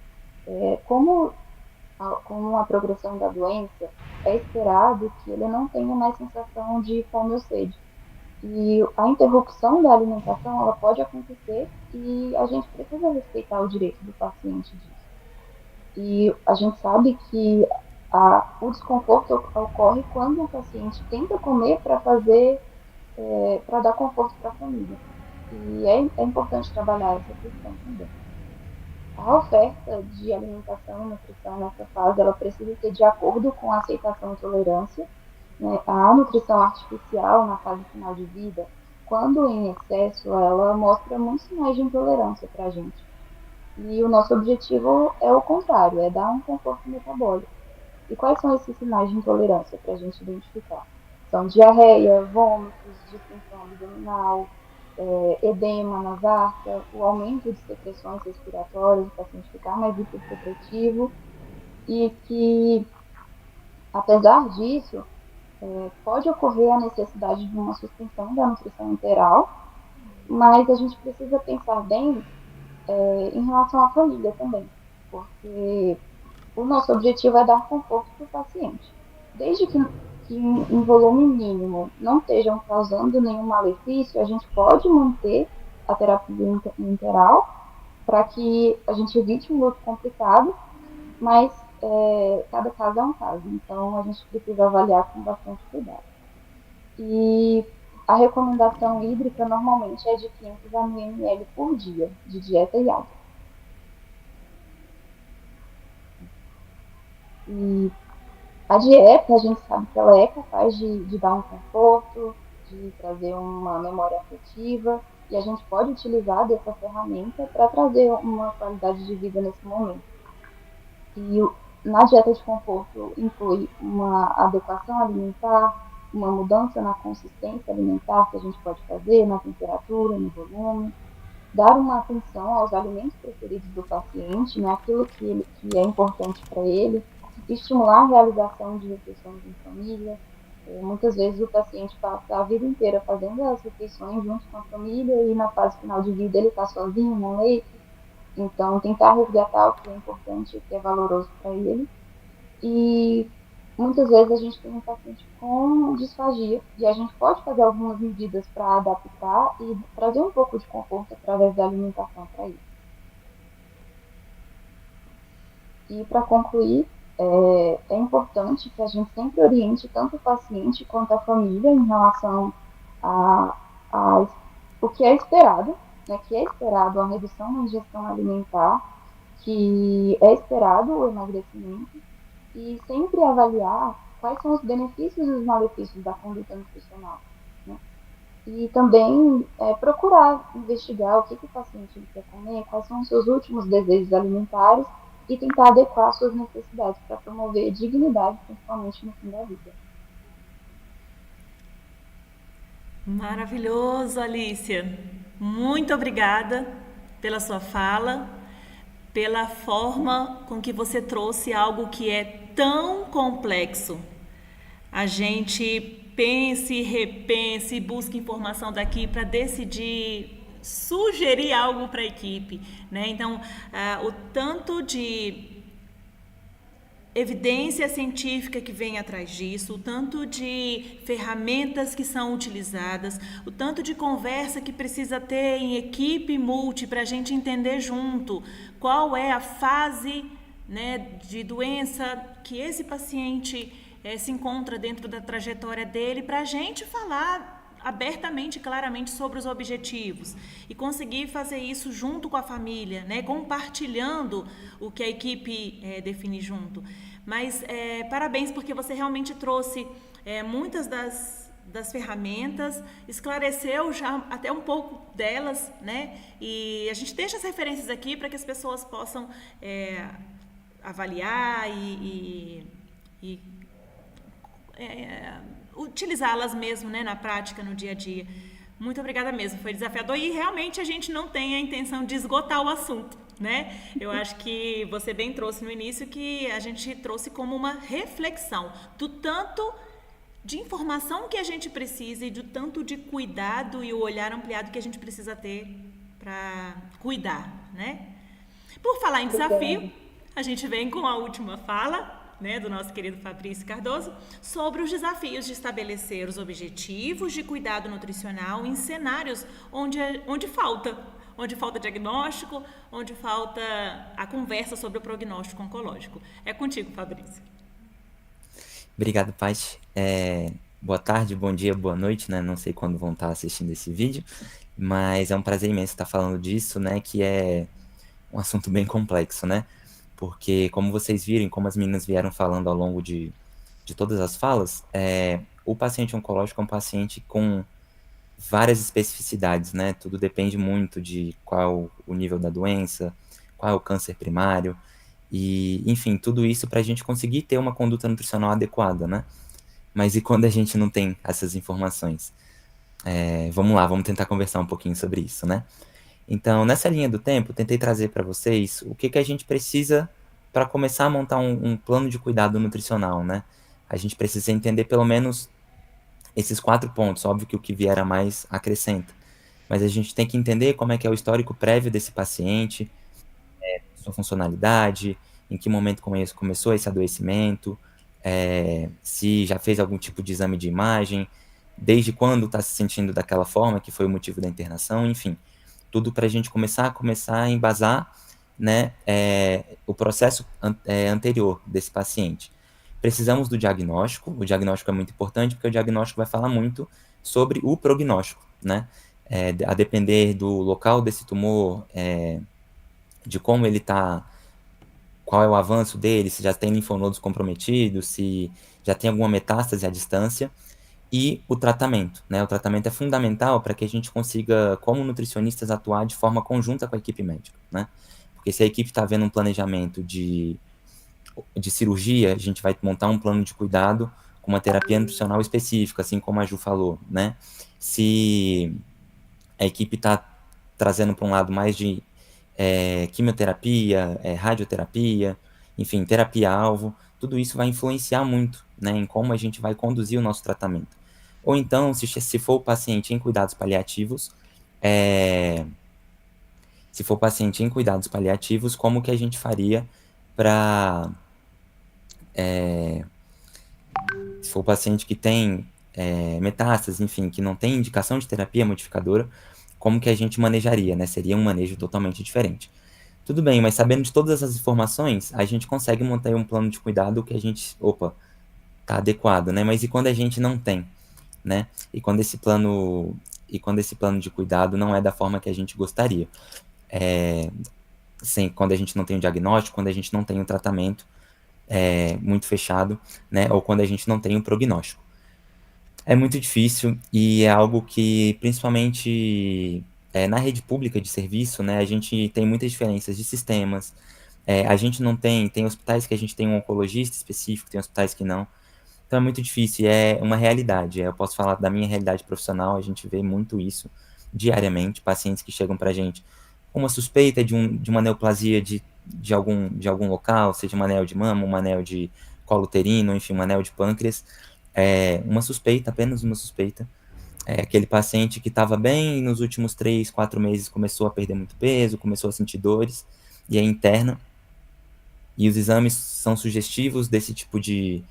Com a progressão da doença, é esperado que ele não tenha mais sensação de fome ou sede. E a interrupção da alimentação ela pode acontecer e a gente precisa respeitar o direito do paciente disso. E a gente sabe que o desconforto ocorre quando o paciente tenta comer para dar conforto para a família. E é importante trabalhar essa questão também. A oferta de alimentação e nutrição nessa fase ela precisa ser de acordo com a aceitação e tolerância. Né? A nutrição artificial na fase final de vida, quando em excesso, ela mostra muitos sinais de intolerância para a gente. E o nosso objetivo é o contrário, é dar um conforto metabólico. E quais são esses sinais de intolerância para a gente identificar? São diarreia, vômitos, distensão abdominal, edema na varca, o aumento de secreções respiratórias, o paciente ficar mais hipersecretivo, e que, apesar disso, pode ocorrer a necessidade de uma suspensão da nutrição enteral, mas a gente precisa pensar bem em relação à família também, porque o nosso objetivo é dar conforto para o paciente. Desde que em volume mínimo não estejam causando nenhum malefício, a gente pode manter a terapia interal para que a gente evite um luto complicado, mas cada caso é um caso, então a gente precisa avaliar com bastante cuidado. E a recomendação hídrica normalmente é de 500 ml por dia, de dieta e água. E a dieta, a gente sabe que ela é capaz de dar um conforto, de trazer uma memória afetiva, e a gente pode utilizar dessa ferramenta para trazer uma qualidade de vida nesse momento. E na dieta de conforto inclui uma adequação alimentar, uma mudança na consistência alimentar que a gente pode fazer, na temperatura, no volume, dar uma atenção aos alimentos preferidos do paciente, né, aquilo que é importante para ele, estimular a realização de refeições em família. Muitas vezes o paciente passa a vida inteira fazendo as refeições junto com a família e na fase final de vida ele está sozinho no leito. Então, tentar resgatar o que é importante, o que é valoroso para ele. E muitas vezes a gente tem um paciente com disfagia e a gente pode fazer algumas medidas para adaptar e trazer um pouco de conforto através da alimentação para ele. E para concluir, é importante que a gente sempre oriente tanto o paciente quanto a família em relação a o que é esperado, né, que é esperado a redução na ingestão alimentar, que é esperado o emagrecimento, e sempre avaliar quais são os benefícios e os malefícios da conduta nutricional, né? E também procurar investigar o que o paciente quer comer, quais são os seus últimos desejos alimentares e tentar adequar suas necessidades para promover dignidade, principalmente no fim da vida. Maravilhoso, Alicia. Muito obrigada pela sua fala, pela forma com que você trouxe algo que é tão complexo. A gente pense, repense, busque informação daqui para decidir, sugerir algo para a equipe, né? Então, o tanto de evidência científica que vem atrás disso, o tanto de ferramentas que são utilizadas, o tanto de conversa que precisa ter em equipe multi para a gente entender junto qual é a fase, né, de doença que esse paciente se encontra dentro da trajetória dele, para a gente falar abertamente, claramente sobre os objetivos e conseguir fazer isso junto com a família, né, compartilhando o que a equipe define junto. Mas parabéns, porque você realmente trouxe muitas das ferramentas, esclareceu já até um pouco delas, né? E a gente deixa as referências aqui para que as pessoas possam avaliar e utilizá-las mesmo, né, na prática, no dia a dia. Muito obrigada mesmo, foi desafiador e realmente a gente não tem a intenção de esgotar o assunto, né? Eu acho que você bem trouxe no início que a gente trouxe como uma reflexão do tanto de informação que a gente precisa e do tanto de cuidado e o olhar ampliado que a gente precisa ter para cuidar, né? Por falar em desafio, a gente vem com a última fala, né, do nosso querido Fabrício Cardoso, sobre os desafios de estabelecer os objetivos de cuidado nutricional em cenários onde falta diagnóstico, onde falta a conversa sobre o prognóstico oncológico. É contigo, Fabrício. Obrigado, Paty. Boa tarde, bom dia, boa noite, né? Não sei quando vão estar assistindo esse vídeo, mas é um prazer imenso estar falando disso, né? Que é um assunto bem complexo, né? Porque, como vocês viram, como as meninas vieram falando ao longo de todas as falas, o paciente oncológico é um paciente com várias especificidades, né? Tudo depende muito de qual o nível da doença, qual é o câncer primário, E, enfim, tudo isso para a gente conseguir ter uma conduta nutricional adequada, né? Mas e quando a gente não tem essas informações? Vamos lá, vamos tentar conversar um pouquinho sobre isso, né? Então, nessa linha do tempo, tentei trazer para vocês o que a gente precisa para começar a montar um plano de cuidado nutricional, né? A gente precisa entender pelo menos esses 4 pontos. Óbvio que o que vier a mais acrescenta. Mas a gente tem que entender como é que é o histórico prévio desse paciente, sua funcionalidade, em que momento começou esse adoecimento, se já fez algum tipo de exame de imagem, desde quando está se sentindo daquela forma, que foi o motivo da internação, enfim. Tudo para a gente começar a embasar, né, o processo anterior desse paciente. Precisamos do diagnóstico. O diagnóstico é muito importante porque o diagnóstico vai falar muito sobre o prognóstico, né? A depender do local desse tumor, de como ele está, qual é o avanço dele, se já tem linfonodos comprometidos, se já tem alguma metástase à distância, e o tratamento, né? O tratamento é fundamental para que a gente consiga, como nutricionistas, atuar de forma conjunta com a equipe médica, né? Porque se a equipe está vendo um planejamento de cirurgia, a gente vai montar um plano de cuidado com uma terapia nutricional específica, assim como a Ju falou, né? Se a equipe está trazendo para um lado mais de quimioterapia, radioterapia, enfim, terapia-alvo, tudo isso vai influenciar muito, né, em como a gente vai conduzir o nosso tratamento. Ou então, se for o paciente em cuidados paliativos, como que a gente faria para... se for o paciente que tem metástase, enfim, que não tem indicação de terapia modificadora, como que a gente manejaria, né? Seria um manejo totalmente diferente. Tudo bem, mas sabendo de todas essas informações, a gente consegue montar um plano de cuidado que a gente, tá adequado, né? Mas e quando a gente não tem, né? E quando esse plano de cuidado não é da forma que a gente gostaria? Quando a gente não tem um diagnóstico, quando a gente não tem um tratamento muito fechado, né? Ou quando a gente não tem um prognóstico. É muito difícil e é algo que, principalmente na rede pública de serviço, né, a gente tem muitas diferenças de sistemas. A gente não tem hospitais que a gente tem um oncologista específico, tem hospitais que não. Então é muito difícil e é uma realidade. Eu posso falar da minha realidade profissional, a gente vê muito isso diariamente, pacientes que chegam para a gente com uma suspeita de uma neoplasia de algum local, seja um anel de mama, um anel de colo uterino, enfim, um anel de pâncreas, uma suspeita, apenas uma suspeita. Aquele paciente que estava bem nos últimos 3, 4 meses começou a perder muito peso, começou a sentir dores, e é interna, e os exames são sugestivos desse tipo de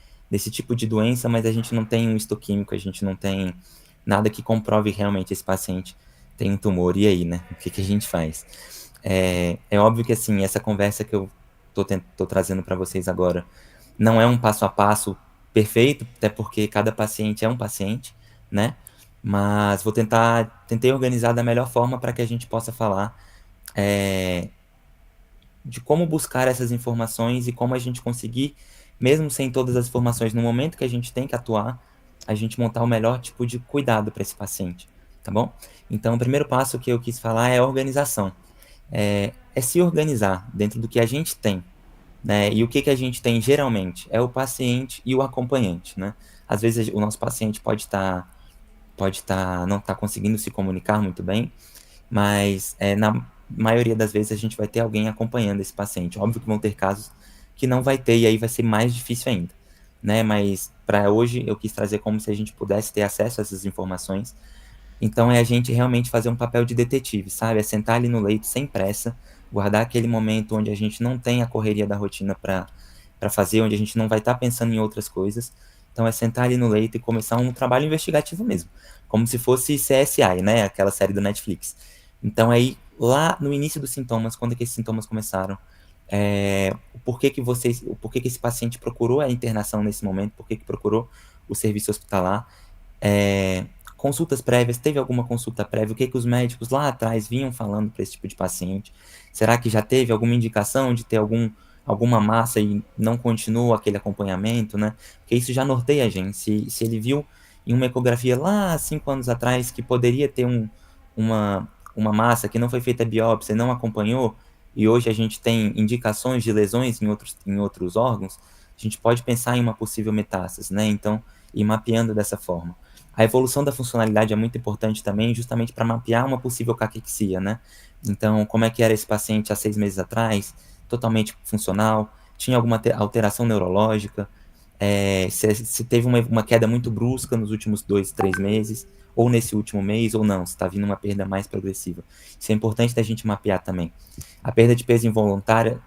doença, mas a gente não tem um histoquímico, a gente não tem nada que comprove realmente esse paciente tem um tumor, e aí, né? O que a gente faz? É óbvio que, assim, essa conversa que eu tô trazendo para vocês agora não é um passo a passo perfeito, até porque cada paciente é um paciente, né? Mas tentei organizar da melhor forma para que a gente possa falar de como buscar essas informações e como a gente conseguir, mesmo sem todas as informações, no momento que a gente tem que atuar, a gente montar o melhor tipo de cuidado para esse paciente, tá bom? Então, o primeiro passo que eu quis falar é a organização. É se organizar dentro do que a gente tem, né? E o que a gente tem geralmente é o paciente e o acompanhante, né? Às vezes o nosso paciente pode não estar conseguindo se comunicar muito bem, mas na maioria das vezes a gente vai ter alguém acompanhando esse paciente. Óbvio que vão ter casos que não vai ter, e aí vai ser mais difícil ainda, né? Mas para hoje eu quis trazer como se a gente pudesse ter acesso a essas informações. Então é a gente realmente fazer um papel de detetive, sabe? É sentar ali no leito sem pressa, guardar aquele momento onde a gente não tem a correria da rotina para fazer, onde a gente não vai estar pensando em outras coisas. Então é sentar ali no leito e começar um trabalho investigativo mesmo, como se fosse CSI, né? Aquela série do Netflix. Então aí, lá no início dos sintomas, quando é que esses sintomas começaram, o porquê que esse paciente procurou a internação nesse momento, por que procurou o serviço hospitalar, consultas prévias, teve alguma consulta prévia, o que os médicos lá atrás vinham falando para esse tipo de paciente, será que já teve alguma indicação de ter alguma massa e não continua aquele acompanhamento, né? Porque isso já norteia a gente. Se ele viu em uma ecografia lá 5 anos atrás que poderia ter uma massa que não foi feita a biópsia e não acompanhou, e hoje a gente tem indicações de lesões em outros órgãos, a gente pode pensar em uma possível metástase, né? Então, ir mapeando dessa forma. A evolução da funcionalidade é muito importante também, justamente para mapear uma possível caquexia, né? Então, como é que era esse paciente há 6 meses atrás? Totalmente funcional? Tinha alguma alteração neurológica? Se teve uma queda muito brusca nos últimos 2, 3 meses, ou nesse último mês, ou não, se está vindo uma perda mais progressiva. Isso é importante da gente mapear também. A perda de peso involuntária,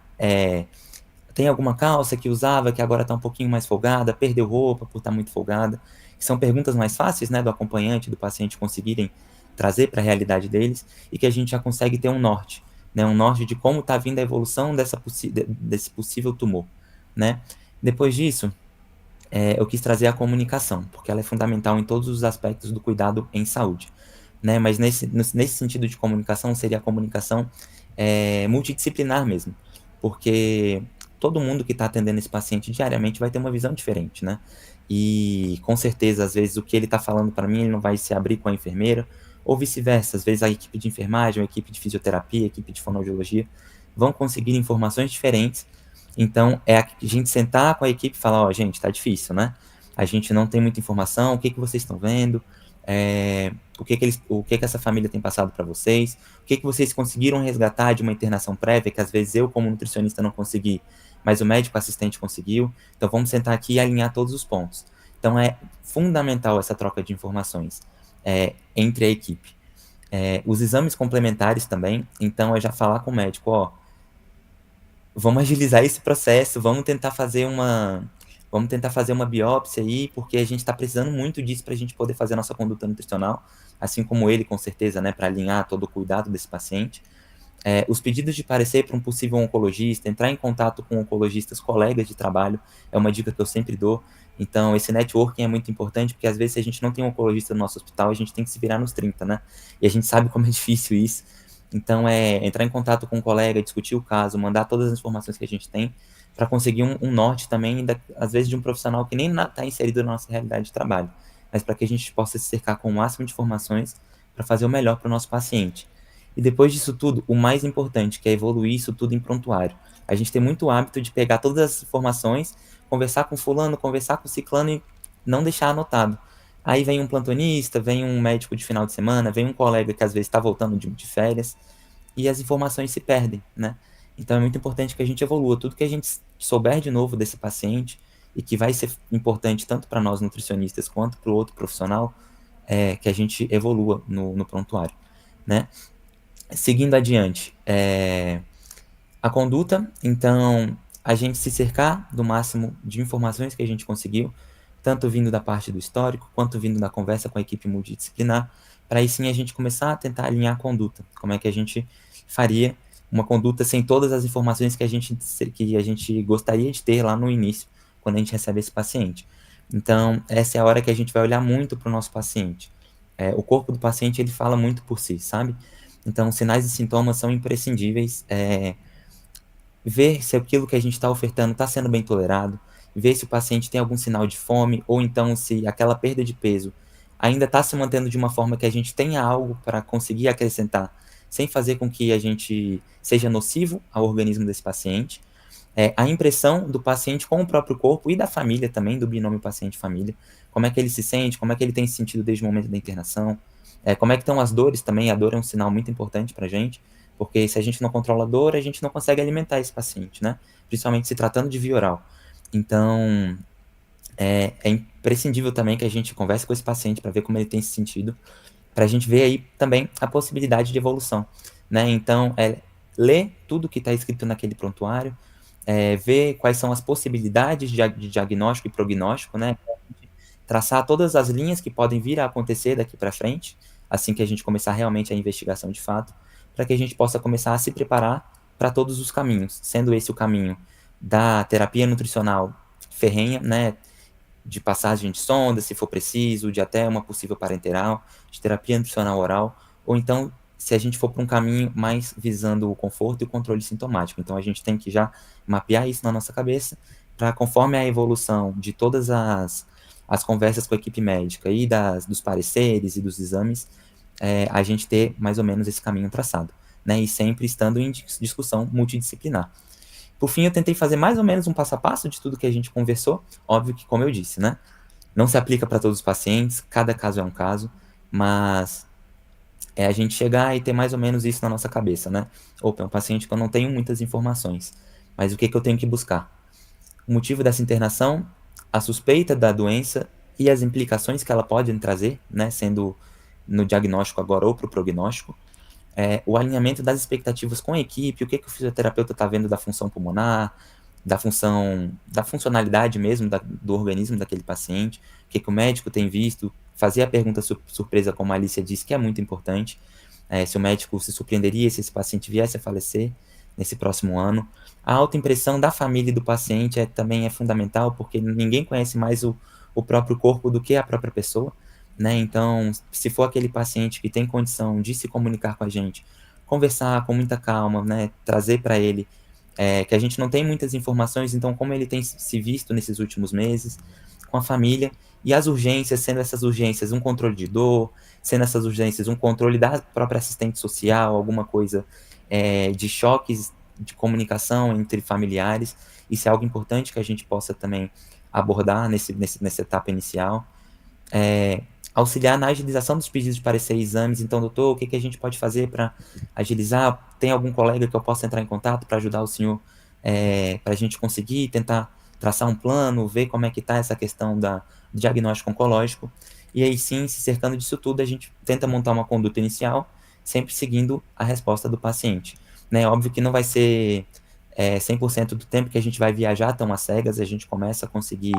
tem alguma calça que usava que agora está um pouquinho mais folgada, perdeu roupa por estar muito folgada, que são perguntas mais fáceis, né, do acompanhante, do paciente conseguirem trazer para a realidade deles, e que a gente já consegue ter um norte, né, um norte de como está vindo a evolução desse possível tumor, né. Depois disso, eu quis trazer a comunicação, porque ela é fundamental em todos os aspectos do cuidado em saúde, né, mas nesse sentido de comunicação, seria a comunicação multidisciplinar mesmo, porque todo mundo que está atendendo esse paciente diariamente vai ter uma visão diferente, né? E com certeza, às vezes, o que ele está falando para mim, ele não vai se abrir com a enfermeira, ou vice-versa. Às vezes, a equipe de enfermagem, a equipe de fisioterapia, a equipe de fonoaudiologia vão conseguir informações diferentes. Então, é a gente sentar com a equipe e falar: ó, gente, tá difícil, né? A gente não tem muita informação, o que vocês estão vendo? O que essa família tem passado para vocês? O que vocês conseguiram resgatar de uma internação prévia, que às vezes eu, como nutricionista, não consegui, mas o médico assistente conseguiu. Então, vamos sentar aqui e alinhar todos os pontos. Então, é fundamental essa troca de informações entre a equipe. Os exames complementares também. Então, é já falar com o médico: ó, vamos agilizar esse processo, vamos tentar fazer uma biópsia aí, porque a gente está precisando muito disso para a gente poder fazer a nossa conduta nutricional, assim como ele, com certeza, né, para alinhar todo o cuidado desse paciente. Os pedidos de parecer para um possível oncologista, entrar em contato com oncologistas, colegas de trabalho, é uma dica que eu sempre dou. Então, esse networking é muito importante, porque às vezes, se a gente não tem um oncologista no nosso hospital, a gente tem que se virar nos 30, né? E a gente sabe como é difícil isso. Então, entrar em contato com um colega, discutir o caso, mandar todas as informações que a gente tem, para conseguir um norte também, às vezes, de um profissional que nem está inserido na nossa realidade de trabalho, mas para que a gente possa se cercar com o máximo de informações para fazer o melhor para o nosso paciente. E depois disso tudo, o mais importante, que é evoluir isso tudo em prontuário. A gente tem muito hábito de pegar todas as informações, conversar com fulano, conversar com ciclano e não deixar anotado. Aí vem um plantonista, vem um médico de final de semana, vem um colega que às vezes está voltando de férias, e as informações se perdem, né? Então é muito importante que a gente evolua. Tudo que a gente souber de novo desse paciente, e que vai ser importante tanto para nós nutricionistas quanto para o outro profissional, que a gente evolua no prontuário, né? Seguindo adiante, a conduta, então, a gente se cercar do máximo de informações que a gente conseguiu, tanto vindo da parte do histórico, quanto vindo da conversa com a equipe multidisciplinar, para aí sim a gente começar a tentar alinhar a conduta. Como é que a gente faria uma conduta sem todas as informações que a gente gostaria de ter lá no início, quando a gente recebe esse paciente. Então, essa é a hora que a gente vai olhar muito para o nosso paciente. O corpo do paciente, ele fala muito por si, sabe? Então, sinais e sintomas são imprescindíveis. Ver se aquilo que a gente está ofertando está sendo bem tolerado, ver se o paciente tem algum sinal de fome, ou então se aquela perda de peso ainda está se mantendo de uma forma que a gente tenha algo para conseguir acrescentar, sem fazer com que a gente seja nocivo ao organismo desse paciente. A impressão do paciente com o próprio corpo e da família também, do binômio paciente-família, como é que ele se sente, como é que ele tem se sentido desde o momento da internação, como é que estão as dores também. A dor é um sinal muito importante para a gente, porque se a gente não controla a dor, a gente não consegue alimentar esse paciente, né? Principalmente se tratando de via oral. Então, é imprescindível também que a gente converse com esse paciente para ver como ele tem se sentido, para a gente ver aí também a possibilidade de evolução, né? Então, ler tudo que está escrito naquele prontuário, ver quais são as possibilidades de diagnóstico e prognóstico, né? Traçar todas as linhas que podem vir a acontecer daqui para frente, assim que a gente começar realmente a investigação de fato, para que a gente possa começar a se preparar para todos os caminhos, sendo esse o caminho da terapia nutricional ferrenha, né, de passagem de sonda, se for preciso, de até uma possível parenteral, de terapia nutricional oral, ou então, se a gente for para um caminho mais visando o conforto e o controle sintomático. Então, a gente tem que já mapear isso na nossa cabeça, para conforme a evolução de todas as conversas com a equipe médica e dos pareceres e dos exames, a gente ter mais ou menos esse caminho traçado. né, e sempre estando em discussão multidisciplinar. Por fim, eu tentei fazer mais ou menos um passo a passo de tudo que a gente conversou, óbvio que, como eu disse, né, não se aplica para todos os pacientes, cada caso é um caso, mas é a gente chegar e ter mais ou menos isso na nossa cabeça, né? Opa, é um paciente que eu não tenho muitas informações, mas o que eu tenho que buscar? O motivo dessa internação, a suspeita da doença e as implicações que ela pode trazer, né? Sendo no diagnóstico agora ou para o prognóstico, o alinhamento das expectativas com a equipe, o que o fisioterapeuta está vendo da função pulmonar, da funcionalidade mesmo do organismo daquele paciente, o que o médico tem visto, fazer a pergunta surpresa, como a Alicia disse, que é muito importante, se o médico se surpreenderia se esse paciente viesse a falecer nesse próximo ano. A autoimpressão da família e do paciente também é fundamental, porque ninguém conhece mais o próprio corpo do que a própria pessoa, né? Então, se for aquele paciente que tem condição de se comunicar com a gente, conversar com muita calma, né? Trazer para ele que a gente não tem muitas informações, então como ele tem se visto nesses últimos meses, com a família, e as urgências, sendo essas urgências um controle de dor, sendo essas urgências um controle da própria assistente social, alguma coisa de choques de comunicação entre familiares, isso é algo importante que a gente possa também abordar nessa etapa inicial. Auxiliar na agilização dos pedidos de parecer e exames. Então, doutor, o que a gente pode fazer para agilizar? Tem algum colega que eu possa entrar em contato para ajudar o senhor, para a gente conseguir tentar traçar um plano, ver como é que está essa questão do diagnóstico oncológico? E aí sim, se cercando disso tudo, a gente tenta montar uma conduta inicial, sempre seguindo a resposta do paciente, né? Óbvio que não vai ser 100% do tempo que a gente vai viajar tão às cegas, a gente começa a conseguir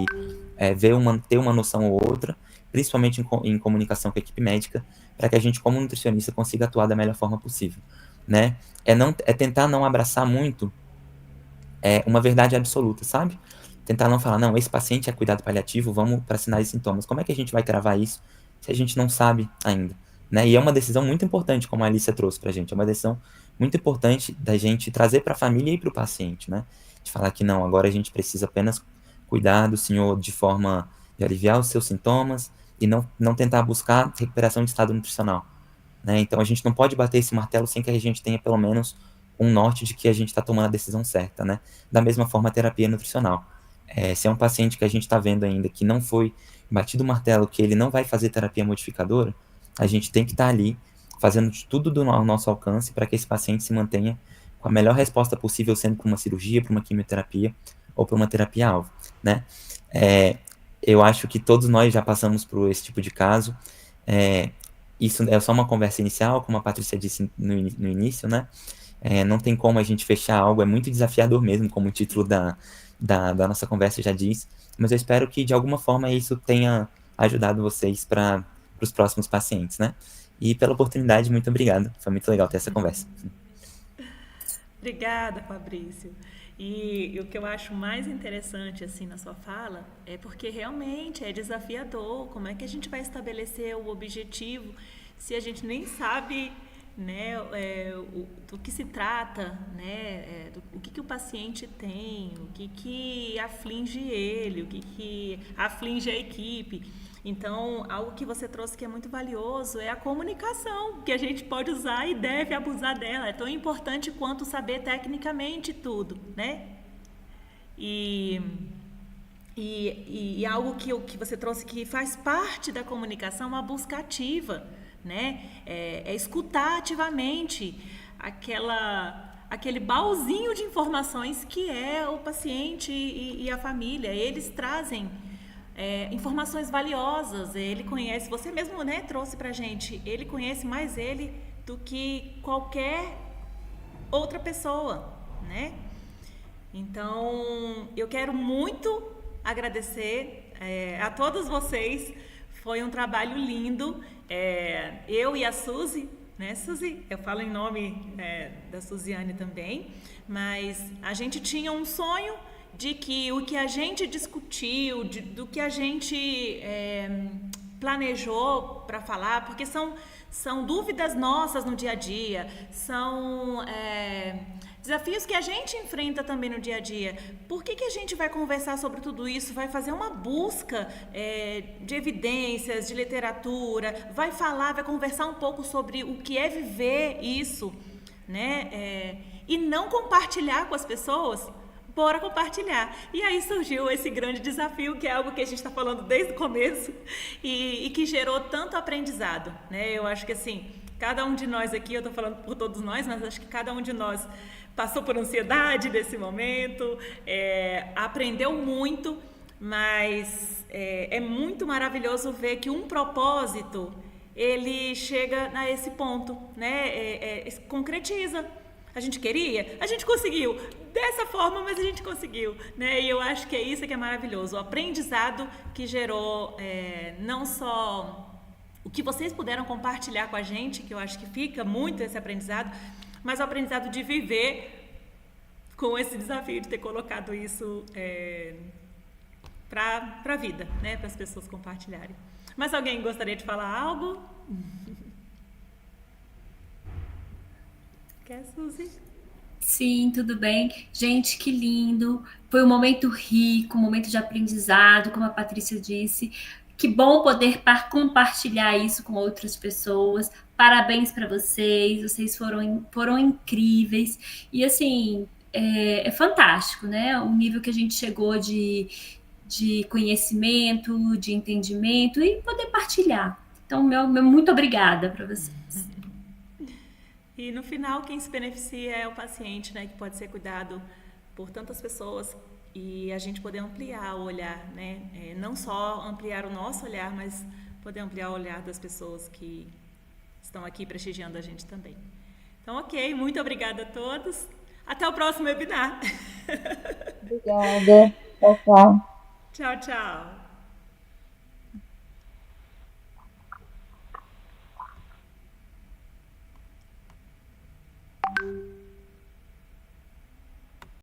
ter uma noção ou outra, principalmente em comunicação com a equipe médica, para que a gente, como nutricionista, consiga atuar da melhor forma possível, né? É tentar não abraçar muito uma verdade absoluta, sabe? Tentar não falar, não, esse paciente é cuidado paliativo, vamos para sinais e sintomas. Como é que a gente vai cravar isso se a gente não sabe ainda, né? E é uma decisão muito importante, como a Alicia trouxe para a gente, é uma decisão muito importante da gente trazer para a família e para o paciente, né? De falar que não, agora a gente precisa apenas cuidar do senhor de forma de aliviar os seus sintomas e não tentar buscar recuperação de estado nutricional, né? Então a gente não pode bater esse martelo sem que a gente tenha pelo menos um norte de que a gente está tomando a decisão certa, né? Da mesma forma a terapia nutricional. Se é um paciente que a gente está vendo ainda que não foi batido o martelo, que ele não vai fazer terapia modificadora, a gente tem que estar ali fazendo de tudo ao nosso alcance para que esse paciente se mantenha com a melhor resposta possível, sendo para uma cirurgia, para uma quimioterapia ou para uma terapia-alvo, né? Eu acho que todos nós já passamos por esse tipo de caso. Isso é só uma conversa inicial, como a Patrícia disse no início, né? Não tem como a gente fechar algo, é muito desafiador mesmo, como o título da nossa conversa já diz, mas eu espero que de alguma forma isso tenha ajudado vocês para os próximos pacientes, né? E pela oportunidade, muito obrigado, foi muito legal ter essa conversa. Obrigada, Fabrício. E o que eu acho mais interessante assim na sua fala é porque realmente é desafiador. Como é que a gente vai estabelecer o objetivo se a gente nem sabe, né, do que se trata, né, o que o paciente tem, o que aflige ele, o que aflige a equipe. Então, algo que você trouxe que é muito valioso é a comunicação, que a gente pode usar e deve abusar dela. É tão importante quanto saber tecnicamente tudo, né? E algo que você trouxe que faz parte da comunicação, a busca ativa, né? Escutar ativamente aquele baúzinho de informações que é o paciente e a família. Eles trazem informações valiosas. Ele conhece, você mesmo, né, trouxe pra gente, ele conhece mais ele do que qualquer outra pessoa, né? Então, eu quero muito agradecer a todos vocês. Foi um trabalho lindo. Eu e a Suzy, né, Suzy? Eu falo em nome da Suziane também, mas a gente tinha um sonho de que o que a gente discutiu, do que a gente planejou para falar, porque são dúvidas nossas no dia a dia, são desafios que a gente enfrenta também no dia a dia. Por que a gente vai conversar sobre tudo isso? Vai fazer uma busca de evidências, de literatura, vai conversar um pouco sobre o que é viver isso, né? E não compartilhar com as pessoas, bora compartilhar. E aí surgiu esse grande desafio, que é algo que a gente está falando desde o começo e que gerou tanto aprendizado, né? Eu acho que assim, cada um de nós aqui, eu estou falando por todos nós, mas acho que cada um de nós passou por ansiedade nesse momento, aprendeu muito, mas é muito maravilhoso ver que um propósito, ele chega a esse ponto, né? Concretiza. A gente queria, a gente conseguiu, dessa forma, mas a gente conseguiu, né? E eu acho que é isso que é maravilhoso, o aprendizado que gerou não só o que vocês puderam compartilhar com a gente, que eu acho que fica muito esse aprendizado, mas o aprendizado de viver com esse desafio de ter colocado isso para a vida, né? Para as pessoas compartilharem. Mas alguém gostaria de falar algo? Quer, Suzy? Sim, tudo bem. Gente, que lindo. Foi um momento rico, um momento de aprendizado, como a Patrícia disse. Que bom poder compartilhar isso com outras pessoas. Parabéns para vocês, vocês foram incríveis. E assim, é fantástico, né? O nível que a gente chegou de conhecimento, de entendimento e poder partilhar. Então, meu muito obrigada para vocês. E no final, quem se beneficia é o paciente, né? Que pode ser cuidado por tantas pessoas e a gente poder ampliar o olhar, né? Não só ampliar o nosso olhar, mas poder ampliar o olhar das pessoas que estão aqui prestigiando a gente também. Então, ok, muito obrigada a todos. Até o próximo webinar. Obrigada. Tchau, tchau. Tchau, tchau.